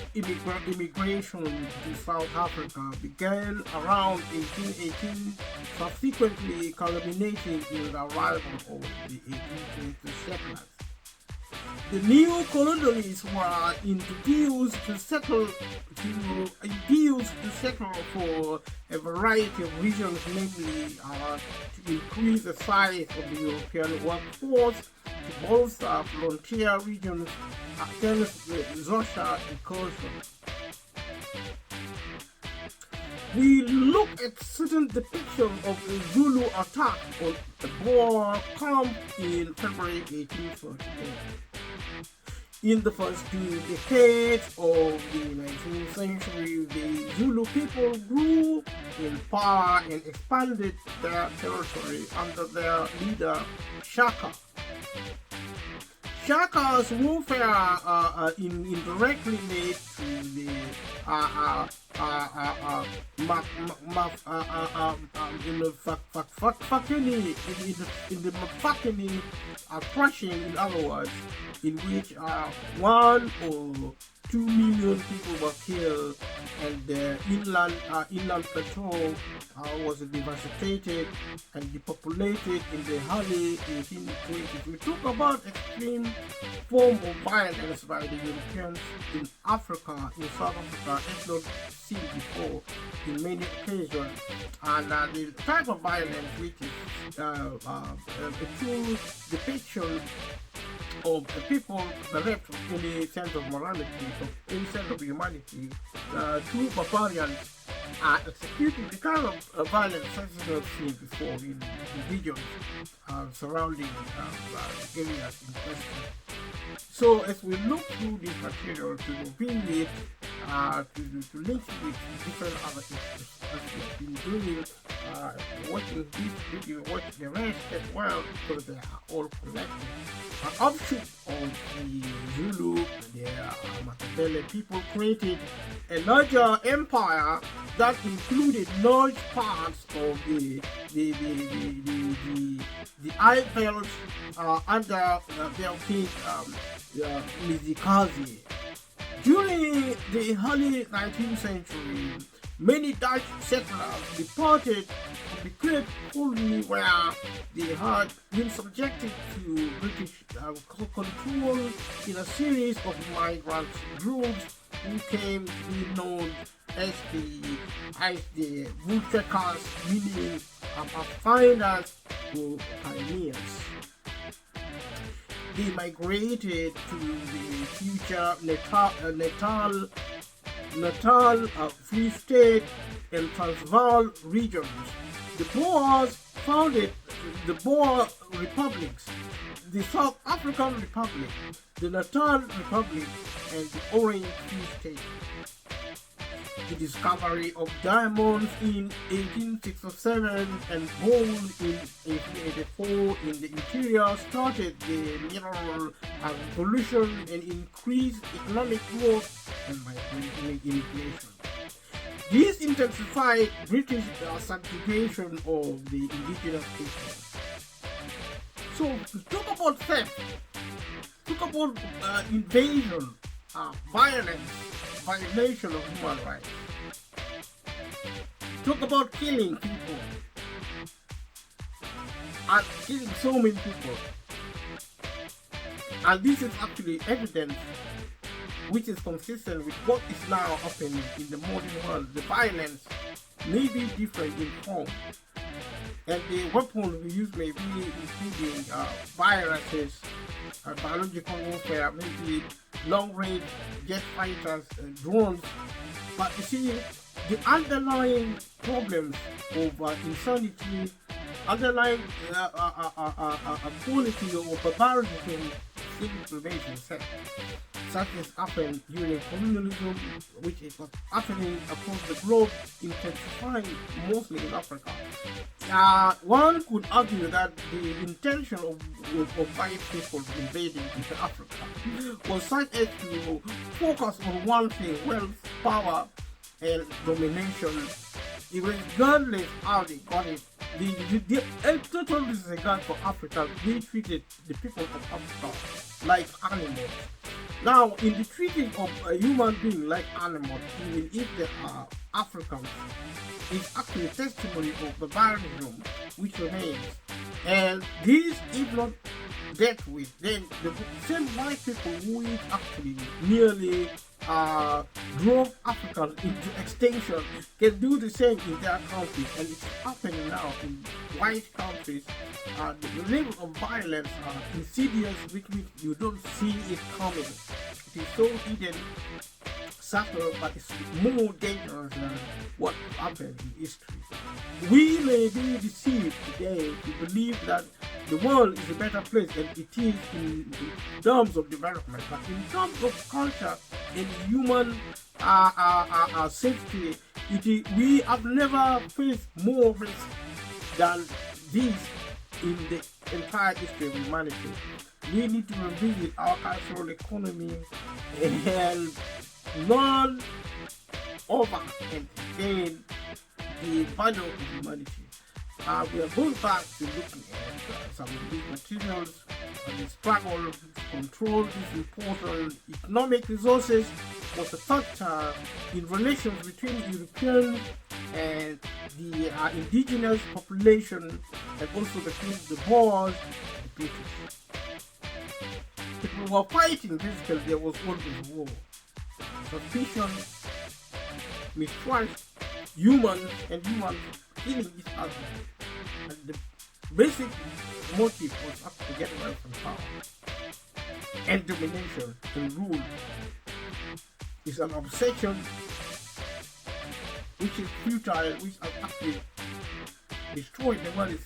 immigration to South Africa began around 1818, subsequently culminating in the arrival of the 1820 settlers. The new colonialists were introduced to settle for a variety of reasons, namely to increase the size of the European workforce, to bolster frontier regions against the Xhosa incursion. We look at certain depictions of a Zulu attack on a Boer camp in February 1848. In the first 2 decades of the 19th century, the Zulu people grew in power and expanded their territory under their leader, Shaka. Shaka's warfare indirectly led to the Mafakeni crushing, in other words, in which 1 or 2 million people were killed, and the inland plateau was devastated and depopulated in the early 1820s. We talk about extreme form of violence by the Europeans in Africa, in South Africa, as not seen before in many occasions, and the type of violence which is a true depiction of the people bereft of any sense of morality, of any sense of humanity. Two barbarians are executing the kind of violence such as not seen before in the regions surrounding the areas in question. So as we look through this material to reveal it, to link it with different other issues, as we have been doing, watching this video, watching the rest as well, because they are all connected. An offshoot of the Zulu, their Matabele people created a larger empire that included large parts of the Eiffels under their king Mizikazi. During the early 19th century, many Dutch settlers departed from the Cape Colony where they had been subjected to British control in a series of migrant groups who came to be known as the woodpeckers, meaning pathfinders or pioneers. They migrated to the future Natal, Free State, and Transvaal regions. The Boers founded the Boer republics, the South African Republic, the Natal Republic, and the Orange Free State. The discovery of diamonds in 1867 and gold in 1884 in the interior started the mineral revolution and increased economic growth and immigration. This intensified British subjugation of the indigenous people. So, talk about theft, talk about invasion, violence, violation of human rights. Talk about killing people and killing so many people. And this is actually evidence which is consistent with what is now happening in the modern world. The violence may be different in form, and the weapons we use may be including viruses, biological warfare, maybe long-range jet fighters, drones. But you see, the underlying problems of insanity, underlying quality or barbarism still prevails. Such as happened during colonialism, which is what's happening across the globe, intensifying mostly in Africa. One could argue that the intention of white people invading into Africa was such as to focus on one thing: wealth, power, and domination. Regardless how they got it, the total disregard for Africa, they treated the people of Africa like animals. Now, in the treating of a human being like animals, even if they are Africans, is actually testimony of the barbarism which remains. And this, if not dealt with, then the same white people who actually nearly drove Africans into extinction can do the same in their countries, and it's happening now in white countries. The level of violence are insidious, which you don't see it coming. It is so hidden, subtle, but it's more dangerous than what happened in history. We may be deceived today to believe that the world is a better place than it is in terms of development, but in terms of culture and human safety, we have never faced more risk than this in the entire history of humanity. We need to revisit our cultural economy and learn over and again the value of humanity. We are going back to looking at some of these materials and the struggle to control these important economic resources was a factor in relations between Europeans and the indigenous population, and also between the Boers and the British. People were fighting basically. There was always war, suspicion, mistrust, humans killing each other. And the basic motive was up to get wealth and power and domination and rule. It's an obsession which is futile, which has actually destroyed the world. It's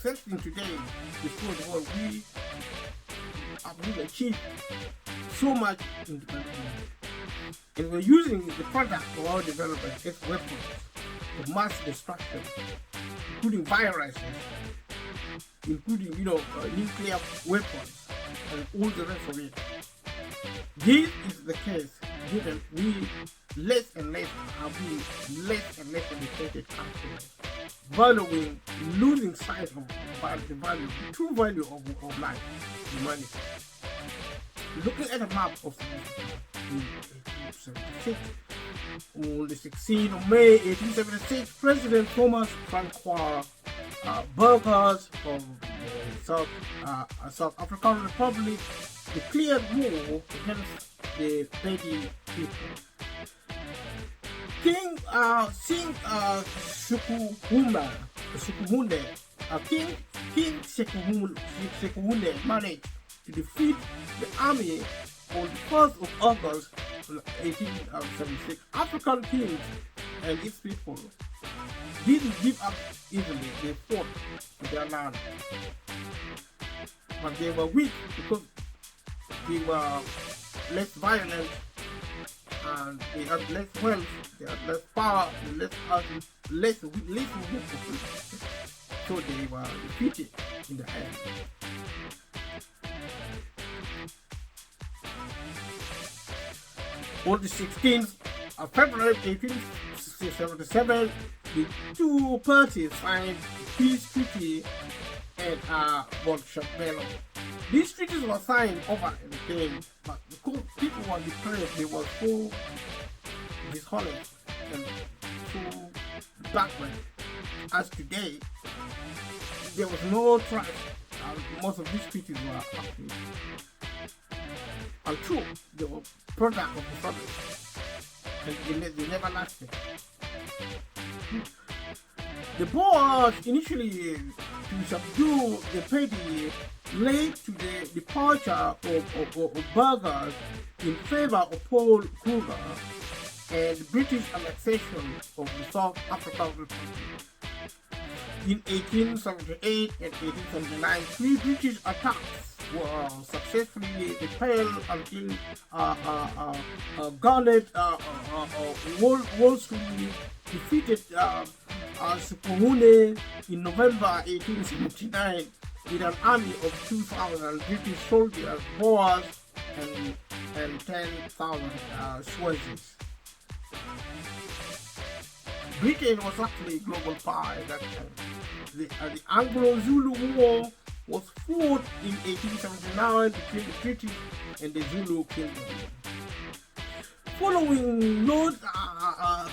something today destroyed the world. We have achieved so much in development, and we're using the product of our development as weapons of mass destruction, including viruses, including nuclear weapons, and all the rest of it. This is the case, given we less and less are being less and less educated countries, valuing, losing sight of the value, the true value of life, humanity. Looking at a map of in 1876, on the 16th of May 1876, President Thomas Francois Burgers from the South African Republic declared war against the Pedi people. King Sekhuhunde managed to defeat the army on the 1st of August 1876. African kings and its people didn't give up easily. They fought for their land, but they were weak because they were less violent and they had less wealth, they had less power, less weapons, so they were defeated in the end. On the 16th of February 1877, the two parties signed a peace treaty at Botshabelo. These treaties were signed over and again, but because people were depressed, they were so dishonest and so backward. As today, there was no trust, and most of these treaties were actually untrue. They were product of the Soviets, and they never lasted. The Boers initially to subdue the Pedi led to the departure of Burgers in favor of Paul Kruger and British annexation of the South African Republic. In 1878 and 1879, three British attacks were successfully repelled until Garnet Wolseley defeated Sekhuhunde in November 1879 with an army of 2,000 British soldiers, Boers, and 10,000 Swazis. Britain was actually a global power at that time. The Anglo-Zulu War was fought in 1879 between the British and the Zulu Kingdom. Following Lord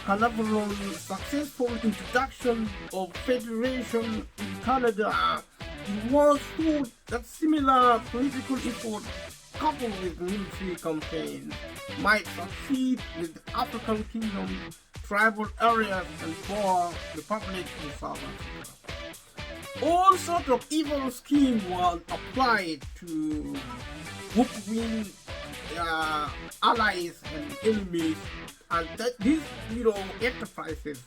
Canaveral's successful introduction of federation in Canada, it was thought that similar political efforts coupled with military campaigns might succeed with the African Kingdom, tribal areas, and Boer Republic in South Africa. All sorts of evil schemes were applied to win allies and enemies, and that these enterprises,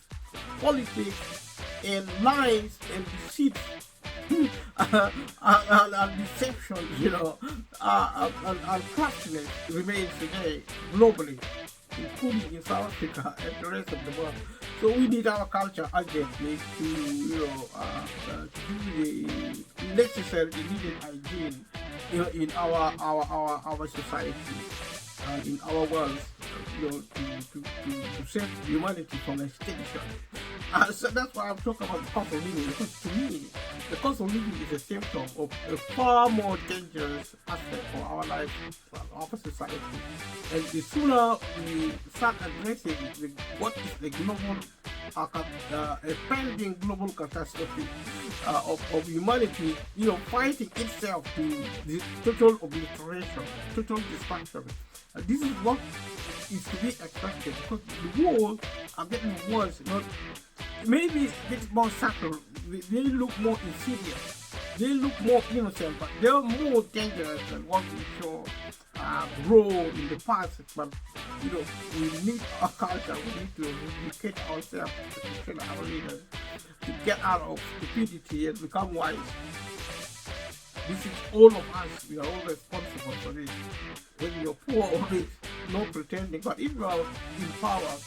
politics, and lies and deceit and deception, and craftiness remains today globally, including in South Africa and the rest of the world. So we need our culture urgently to do the necessary, needed hygiene in our society and in our world, to save humanity from extinction. So that's why I'm talking about the cost of living, because to me, the cost of living is a symptom of a far more dangerous aspect for our life, our society. And the sooner we start addressing what is the global, a pending global catastrophe of humanity, fighting itself to the total obliteration, total destruction. This is what is to be expected, because the wars are getting worse. Maybe a bit more subtle. They look more insidious. They look more innocent, but they are more dangerous than what we saw grow in the past. But we need our culture. We need to educate ourselves, to train our leaders, to get out of stupidity and become wise. This is all of us. We are all responsible for this. Whether you're poor or rich, no pretending. But if you are in power,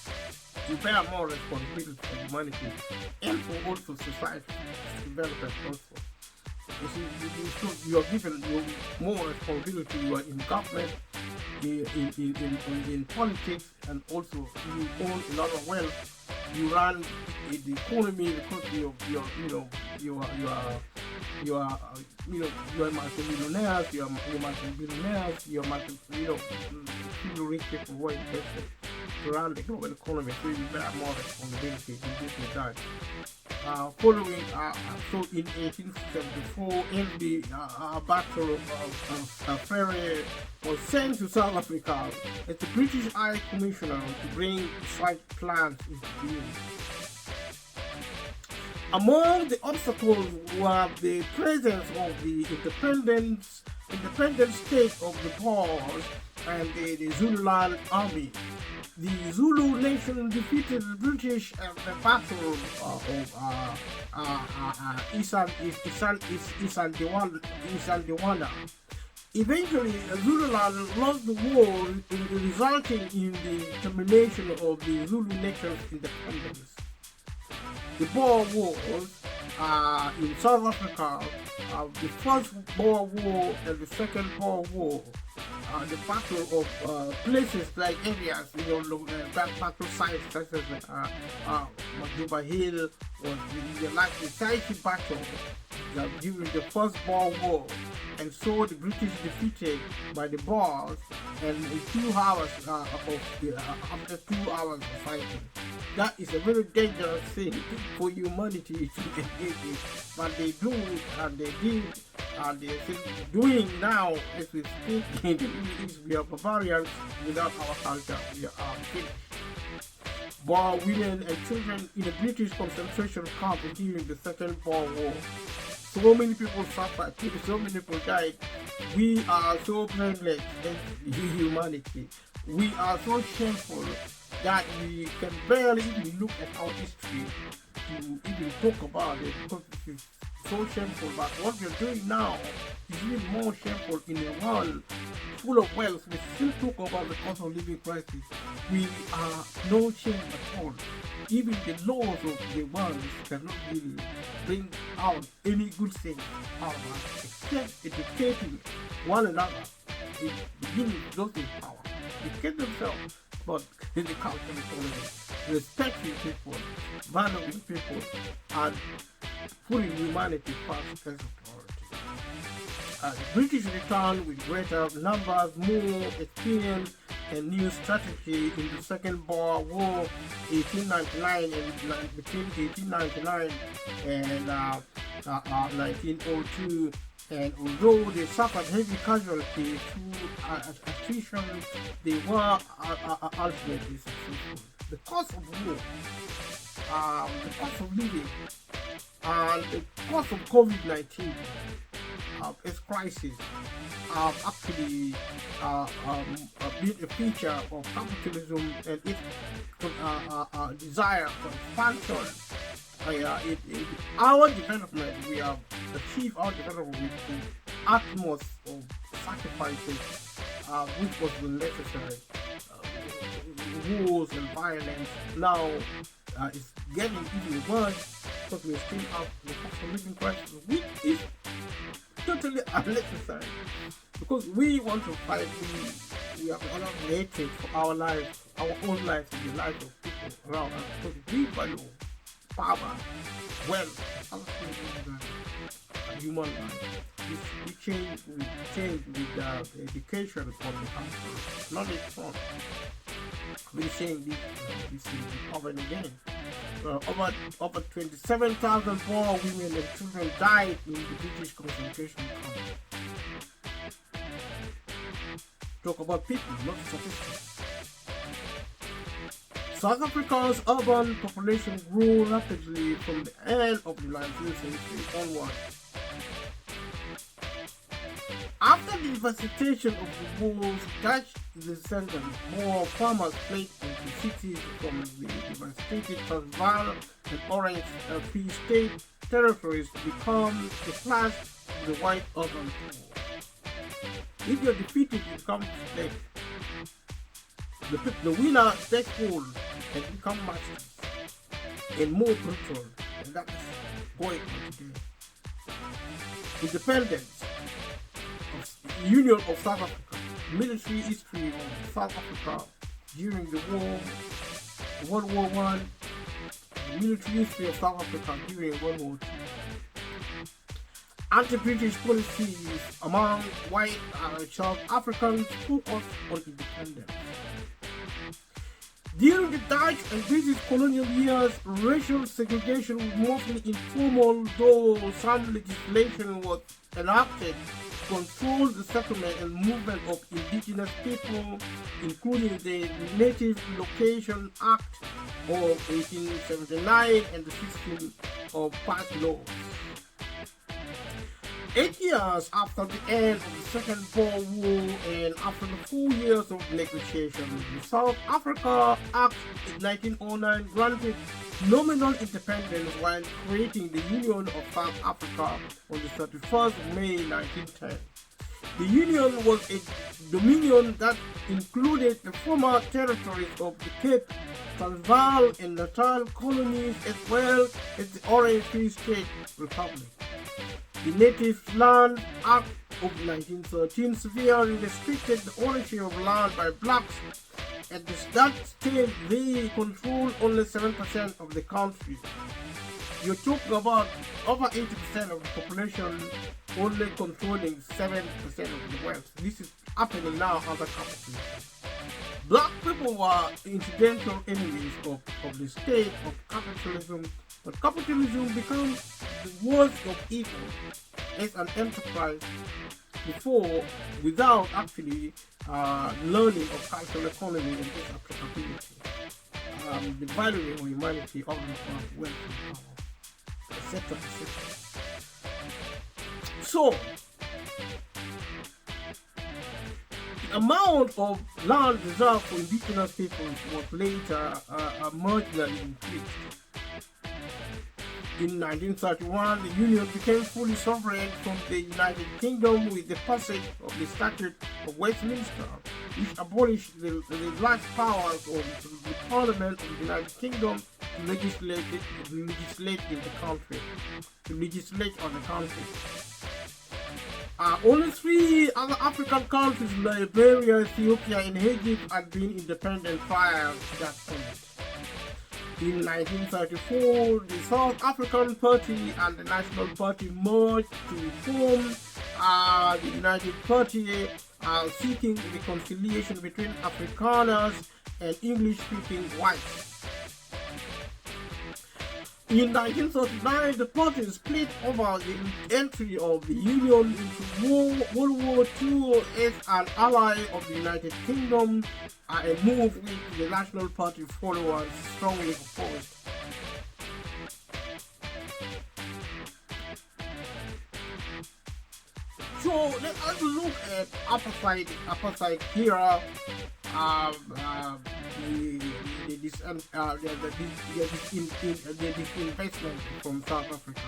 you bear more responsibility for humanity and for also society to develop also. You see, you are given more responsibility. You are in government. in politics, and also you own a lot of wealth. You run the economy because you are you are multi-millionaires, you are multi-billionaires, you are people rich people who are invested to run the global economy, so you bear more responsibility in this regard. Following, so in 1874, in the Battle of Frere was sent to South Africa as the British High Commissioner to bring site plans into being. Among the obstacles were the presence of the independent state of the Boers and the Zululand army. The Zulu nation defeated the British at the Battle of Isandlwana. Eventually, Zululand lost the war, resulting in the termination of the Zulu nation's independence. The Boer Wars in South Africa, the first Boer War and the second Boer War, the battle of places like areas, battle sites such as Majuba Hill or the Taiki battle during the first Boer War, and so the British defeated by the Boers, and in 2 hours after 2 hours of fighting. That is a very dangerous thing for humanity to engage in, but they do, and they did, and they're still doing now as we speak. In the Middle East, we are barbarians without our culture. We are finished. Boer women and children in a British concentration camp during the Second Boer War. So many people suffered, so many people died. We are so privileged as humanity. We are so shameful that we can barely even look at our history to even talk about it, because it is so shameful. But what we're doing now is even more shameful in a world full of wealth. We still talk about the cost of living crisis. We are no shame at all. Even the laws of the world cannot really bring out any good thing out of us, except educating one another, giving those in power, educate themselves, but in the culture economy, respecting people, valuing people, and putting humanity first as a priority. The British returned with greater numbers, more experience, and new strategy in the Second Boer War, 1899, and between 1899 and 1902. And although they suffered heavy casualties through attrition, they were ultimately successful. The cost of war, the cost of living, and the cost of COVID-19 as crisis actually been a feature of capitalism and its desire for expansion. Our development, we have achieved our development with the utmost of sacrifices, which was necessary. Wars and violence now is getting even worse because we still have the cost of living crisis, which is totally unnecessary. Because we want to fight, we have a lot of hatred for our lives, our own lives, and the lives of people around us. Because we value power, wealth, other things than human life. We change with education from the country, knowledge from. We're saying this is covered again. Over 27,000 Boer women and children died in the British concentration camp. Talk about people, not statistics. South Africa's urban population grew rapidly from the end of the 19th century onward. After the devastation of the wars, Dutch descendants, more farmers fled into cities from the devastated Transvaal and Orange Free State territories to become the class of the white urban poor. If you're defeated, you come to slave. The winner takes hold and become masters and more brutal, and that's going on today. Independence, Union of South Africa, military history of South Africa during the war, World War One, military history of South Africa during World War II, anti-British policies among white South Africans focused on independence. During the Dutch and British colonial years, racial segregation was mostly informal, though some legislation was enacted to control the settlement and movement of indigenous people, including the Native Location Act of 1879 and the system of past laws. 8 years after the end of the Second Boer War and after the 4 years of negotiation, the South Africa Act in 1909 granted nominal independence while creating the Union of South Africa on the 31st of May 1910. The Union was a dominion that included the former territories of the Cape, Transvaal and Natal colonies as well as the Orange Free State Republic. The Native Land Act of 1913 severely restricted the ownership of land by blacks. At that stage, they controlled only 7% of the country. You're talking about over 80% of the population only controlling 7% of the wealth. This is happening now under capitalism. Black people were incidental enemies of the state of capitalism, but capitalism became the worst of evil as an enterprise before without actually learning of cultural economy and its applicability, the value of humanity, of wealth and power, etc. etc. So, the amount of land reserved for indigenous peoples was later marginally increased. In 1931, the Union became fully sovereign from the United Kingdom with the passage of the Statute of Westminster, which abolished the large powers of the Parliament of the United Kingdom to legislate in the country, to legislate on the country. Only 3 other African countries, Liberia, Ethiopia, and Egypt, had been independent prior to that point. In 1934, the South African Party and the National Party merged to form the United Party, seeking reconciliation between Afrikaners and English-speaking whites. In 1939, the party split over the entry of the Union into World War II as an ally of the United Kingdom, a move which the National Party followers strongly opposed. So let us look at apartheid era, the disinvestment from South Africa.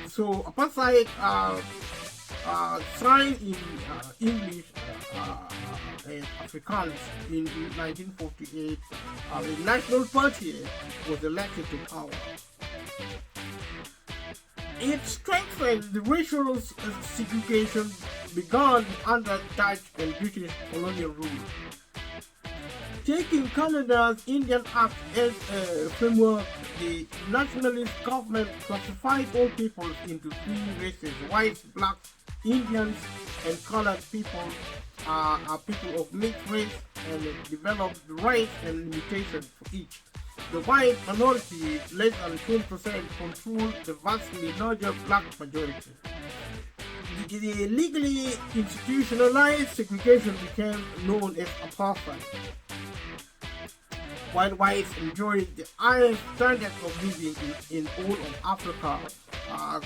So apartheid signed in English and Afrikaans in 1948. The National Party was elected to power. It strengthened the racial segregation begun under Dutch and British colonial rule. Taking Canada's Indian Act as a framework, the nationalist government classified all peoples into 3 races: whites, blacks, Indians, and colored people are people of mixed race, and developed rights and limitations for each. The white minority, less than 10%, controlled the vastly larger black majority. The legally institutionalized segregation became known as apartheid. While whites enjoyed the highest standards of living in all of Africa,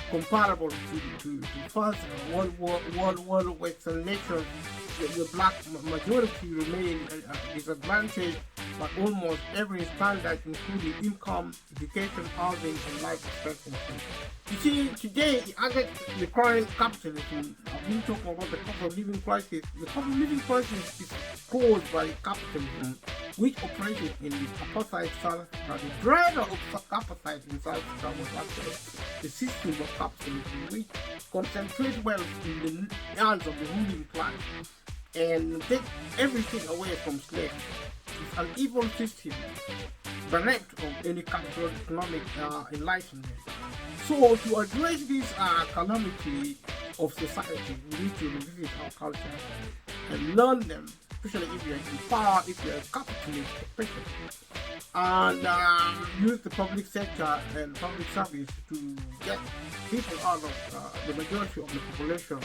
comparable to first World War Western nations, the black majority remained disadvantaged by almost every standard, including income, education, housing, and life expectancy. You see, today, under the current capitalism, I've been talking about the cost of living crisis. The cost of living crisis is caused by capitalism, which operated in the apartheid South Africa. The driver of apartheid in South Africa was actually the system of capitalism, which concentrates wealth in the hands of the ruling class and take everything away from slaves. It's an evil system, bereft of any cultural economic enlightenment. So to address this calamity of society, we need to revisit our culture and learn them, especially if you're in power, if you're a capitalist, especially, and use the public sector and public service to get people out of the majority of the population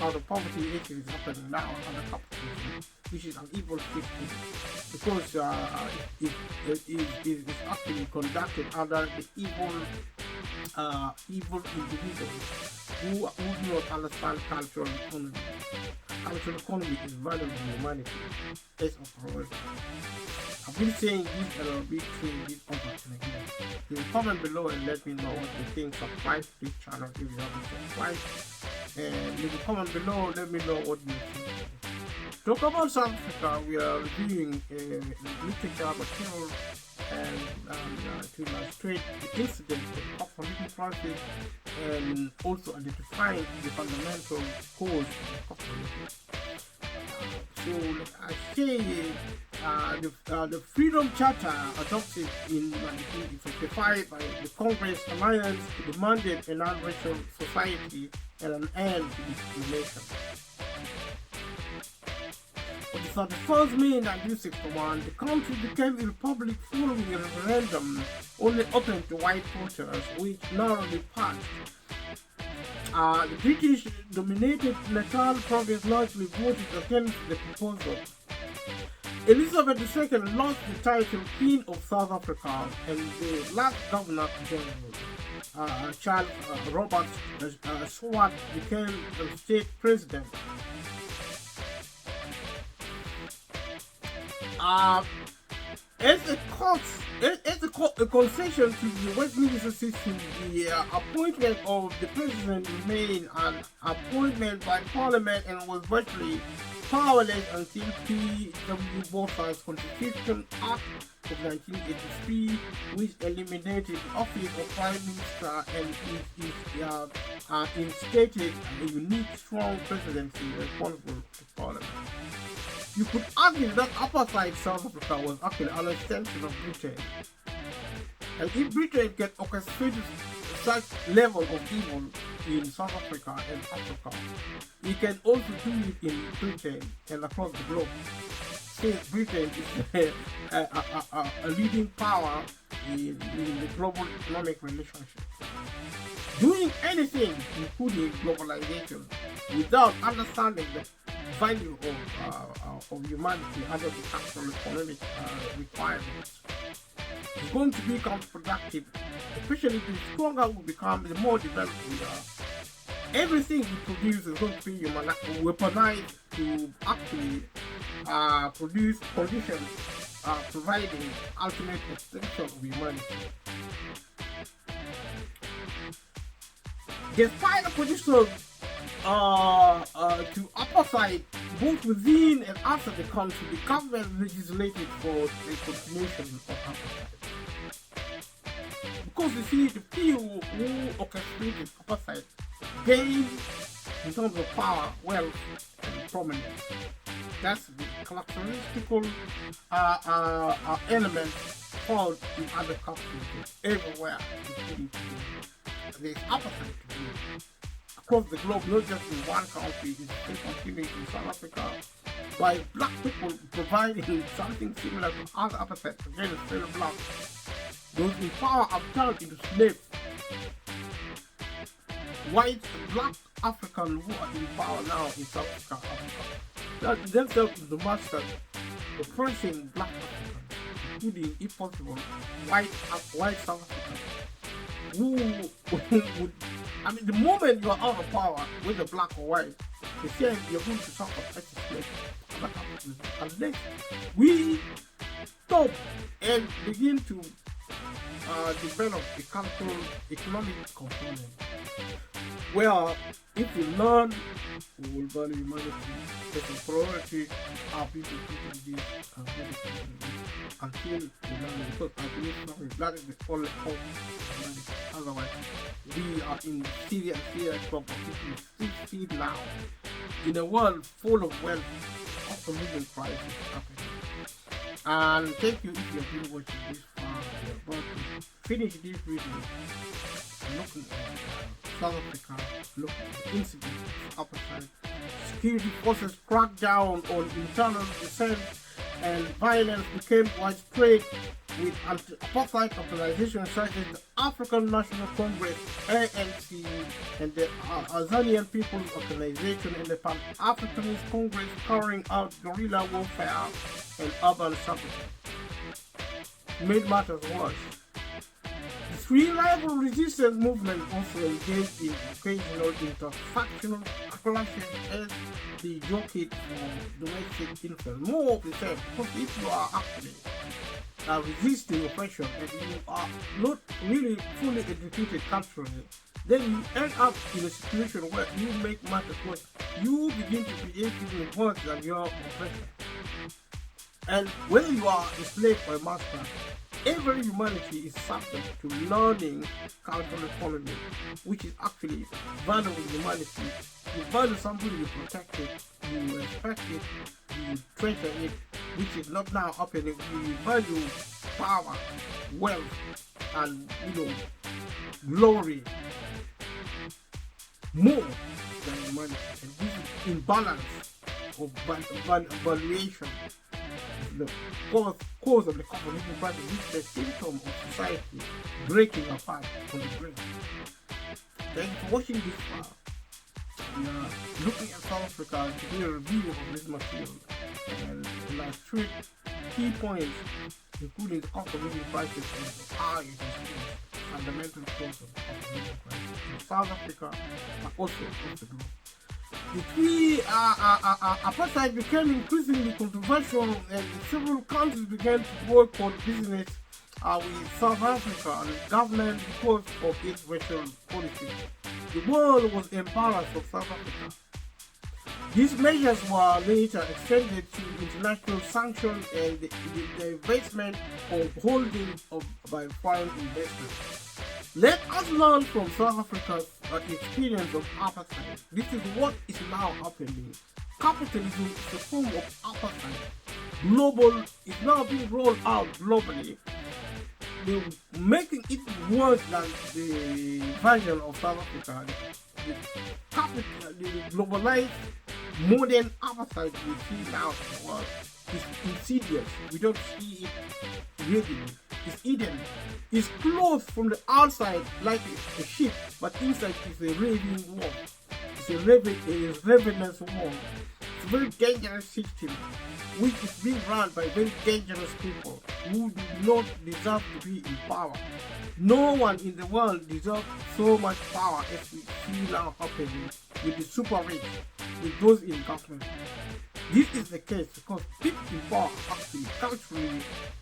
out of poverty, which is happening now under capitalism, which is an evil system, because it is actually conducted under the evil individuals who do not understand cultural economy. Cultural economy is valuable in humanity as a priority. I've been saying this and I'll be saying this over and again. You can comment below and let me know what you think. Subscribe to this channel if you haven't subscribed. And if you comment below, let me know what you think. Talk about South Africa, we are reviewing literature material and to illustrate the incident of political crisis and also identifying the fundamental cause of capitalism. So I say the Freedom Charter adopted in 1955 by the Congress Alliance demanded a non-racial society and an end to discrimination. On the 31st May 1961, the country became a republic following a referendum only open to white voters, which narrowly passed. The British dominated Natal province largely voted against the proposal. Elizabeth II lost the title Queen of South Africa, and the last Governor General, Charles Robert Swart, became the state president. As a concession to the Westminster system, the appointment of the president remained an appointment by Parliament and was virtually powerless until P.W. Botha's Constitution Act of 1983, which eliminated the office of Prime Minister and instated a unique, strong presidency responsible to Parliament. You could argue that apartheid South Africa was actually an extension of Britain. And if Britain can orchestrate such level of evil in South Africa and Africa, it can also do it in Britain and across the globe. Since Britain is a leading power in the global economic relationship. Doing anything, including globalization, without understanding the value of humanity under the cultural economic requirements is going to be counterproductive, especially the stronger we become, the more developed we are. Everything we produce is going to be weaponized to actually produce conditions providing ultimate extinction of humanity. Despite the position to apartheid both within and outside the country, the government legislated for the continuation of apartheid. Because you see, the people who orchestrated apartheid gained in terms of power, wealth, and prominence. That's the characteristical element found in other countries everywhere, including there's apartheid today. Across the globe, not just in one country, it's still continuing in South Africa, by black people providing something similar to other apartheid against fellow blacks. Those in power are turned into slaves. White and black Africans who are in power now in South Africa that themselves in the masters, oppressing black Africans, including, if possible, white South Africans, who would, I mean, the moment you are out of power, whether black or white, the same, you're going to suffer as a slave, unless we stop and begin to develop the cultural economic component. Well, if we learn, we will value humanity. It's a priority. Our people teaching this and until we learn it. Because I believe that is the only hope for humanity. Otherwise, we are in serious trouble. People still see now in a world full of wealth, of the living crisis happening. And thank you if you have been watching this far. We are about to finish this video looking at South Africa, looking at the incidents of apartheid. Security forces cracked down on internal dissent and violence became widespread with anti-apartheid organizations such as the African National Congress, ANC, and the Azanian People's Organization and the Pan-Africanist Congress carrying out guerrilla warfare and urban sabotage. Made matters worse, the Sri Rival Resistance Movement also engaged in occasional interfactional clashes as the advocate for domestic influence. More of the same, because if you are actually resisting oppression and you are not really fully educated culturally, then you end up in a situation where you make matters worse. You begin to behave even worse than your oppressor. And whether you are a slave or a master, every humanity is subject to learning cultural economy, which is actually valuing humanity. You value somebody, you protect it, you respect it, you treasure it, which is not now happening. You value power, wealth, and glory more than humanity. And this is imbalance of valuation. The cause of the communist crisis is the symptom of society breaking apart on the brain. Thank you for watching this far. We are looking at South Africa to do a review of this material and illustrate key points, including the cost of living crisis and how it is fundamental cause of the living crisis in South Africa, but also across the globe. The three apartheid became increasingly controversial, and several countries began to work on business with South Africa and the government because of its racial policies. The world was embarrassed of South Africa. These measures were later extended to international sanctions and the investment of holding by foreign investors. Let us learn from South Africa's experience of apartheid. This is what is now happening. Capitalism is a form of apartheid. Global is now being rolled out globally. They're making it worse than the version of South Africa. The globalized modern apartheid we see now in the world is insidious. We don't see it readily. It's hidden. It's closed from the outside like a ship, but inside is a raving wall. It's a ravenous wall. It's a very dangerous system which is being run by very dangerous people who do not deserve to be in power. No one in the world deserves so much power as we see now happening with the super rich, with those in government. This is the case because people in power are actually culturally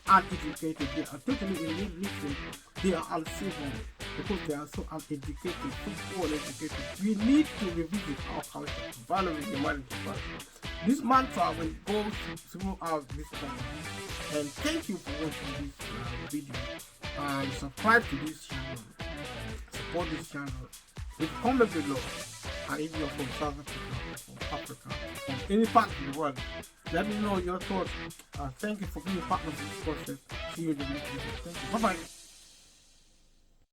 uneducated. They are totally illiterate. They are uncivil because they are so uneducated, so poor educated. We need to revisit our culture, valuing humanity first. This mantra will go throughout this program. And thank you for watching this video. And subscribe to this channel. Support this channel. Leave a comment below. And if you're from South Africa, from Africa, from any part of the world, let me know your thoughts. Thank you for being part of this process. See you in the next video. Thank you. Bye-bye.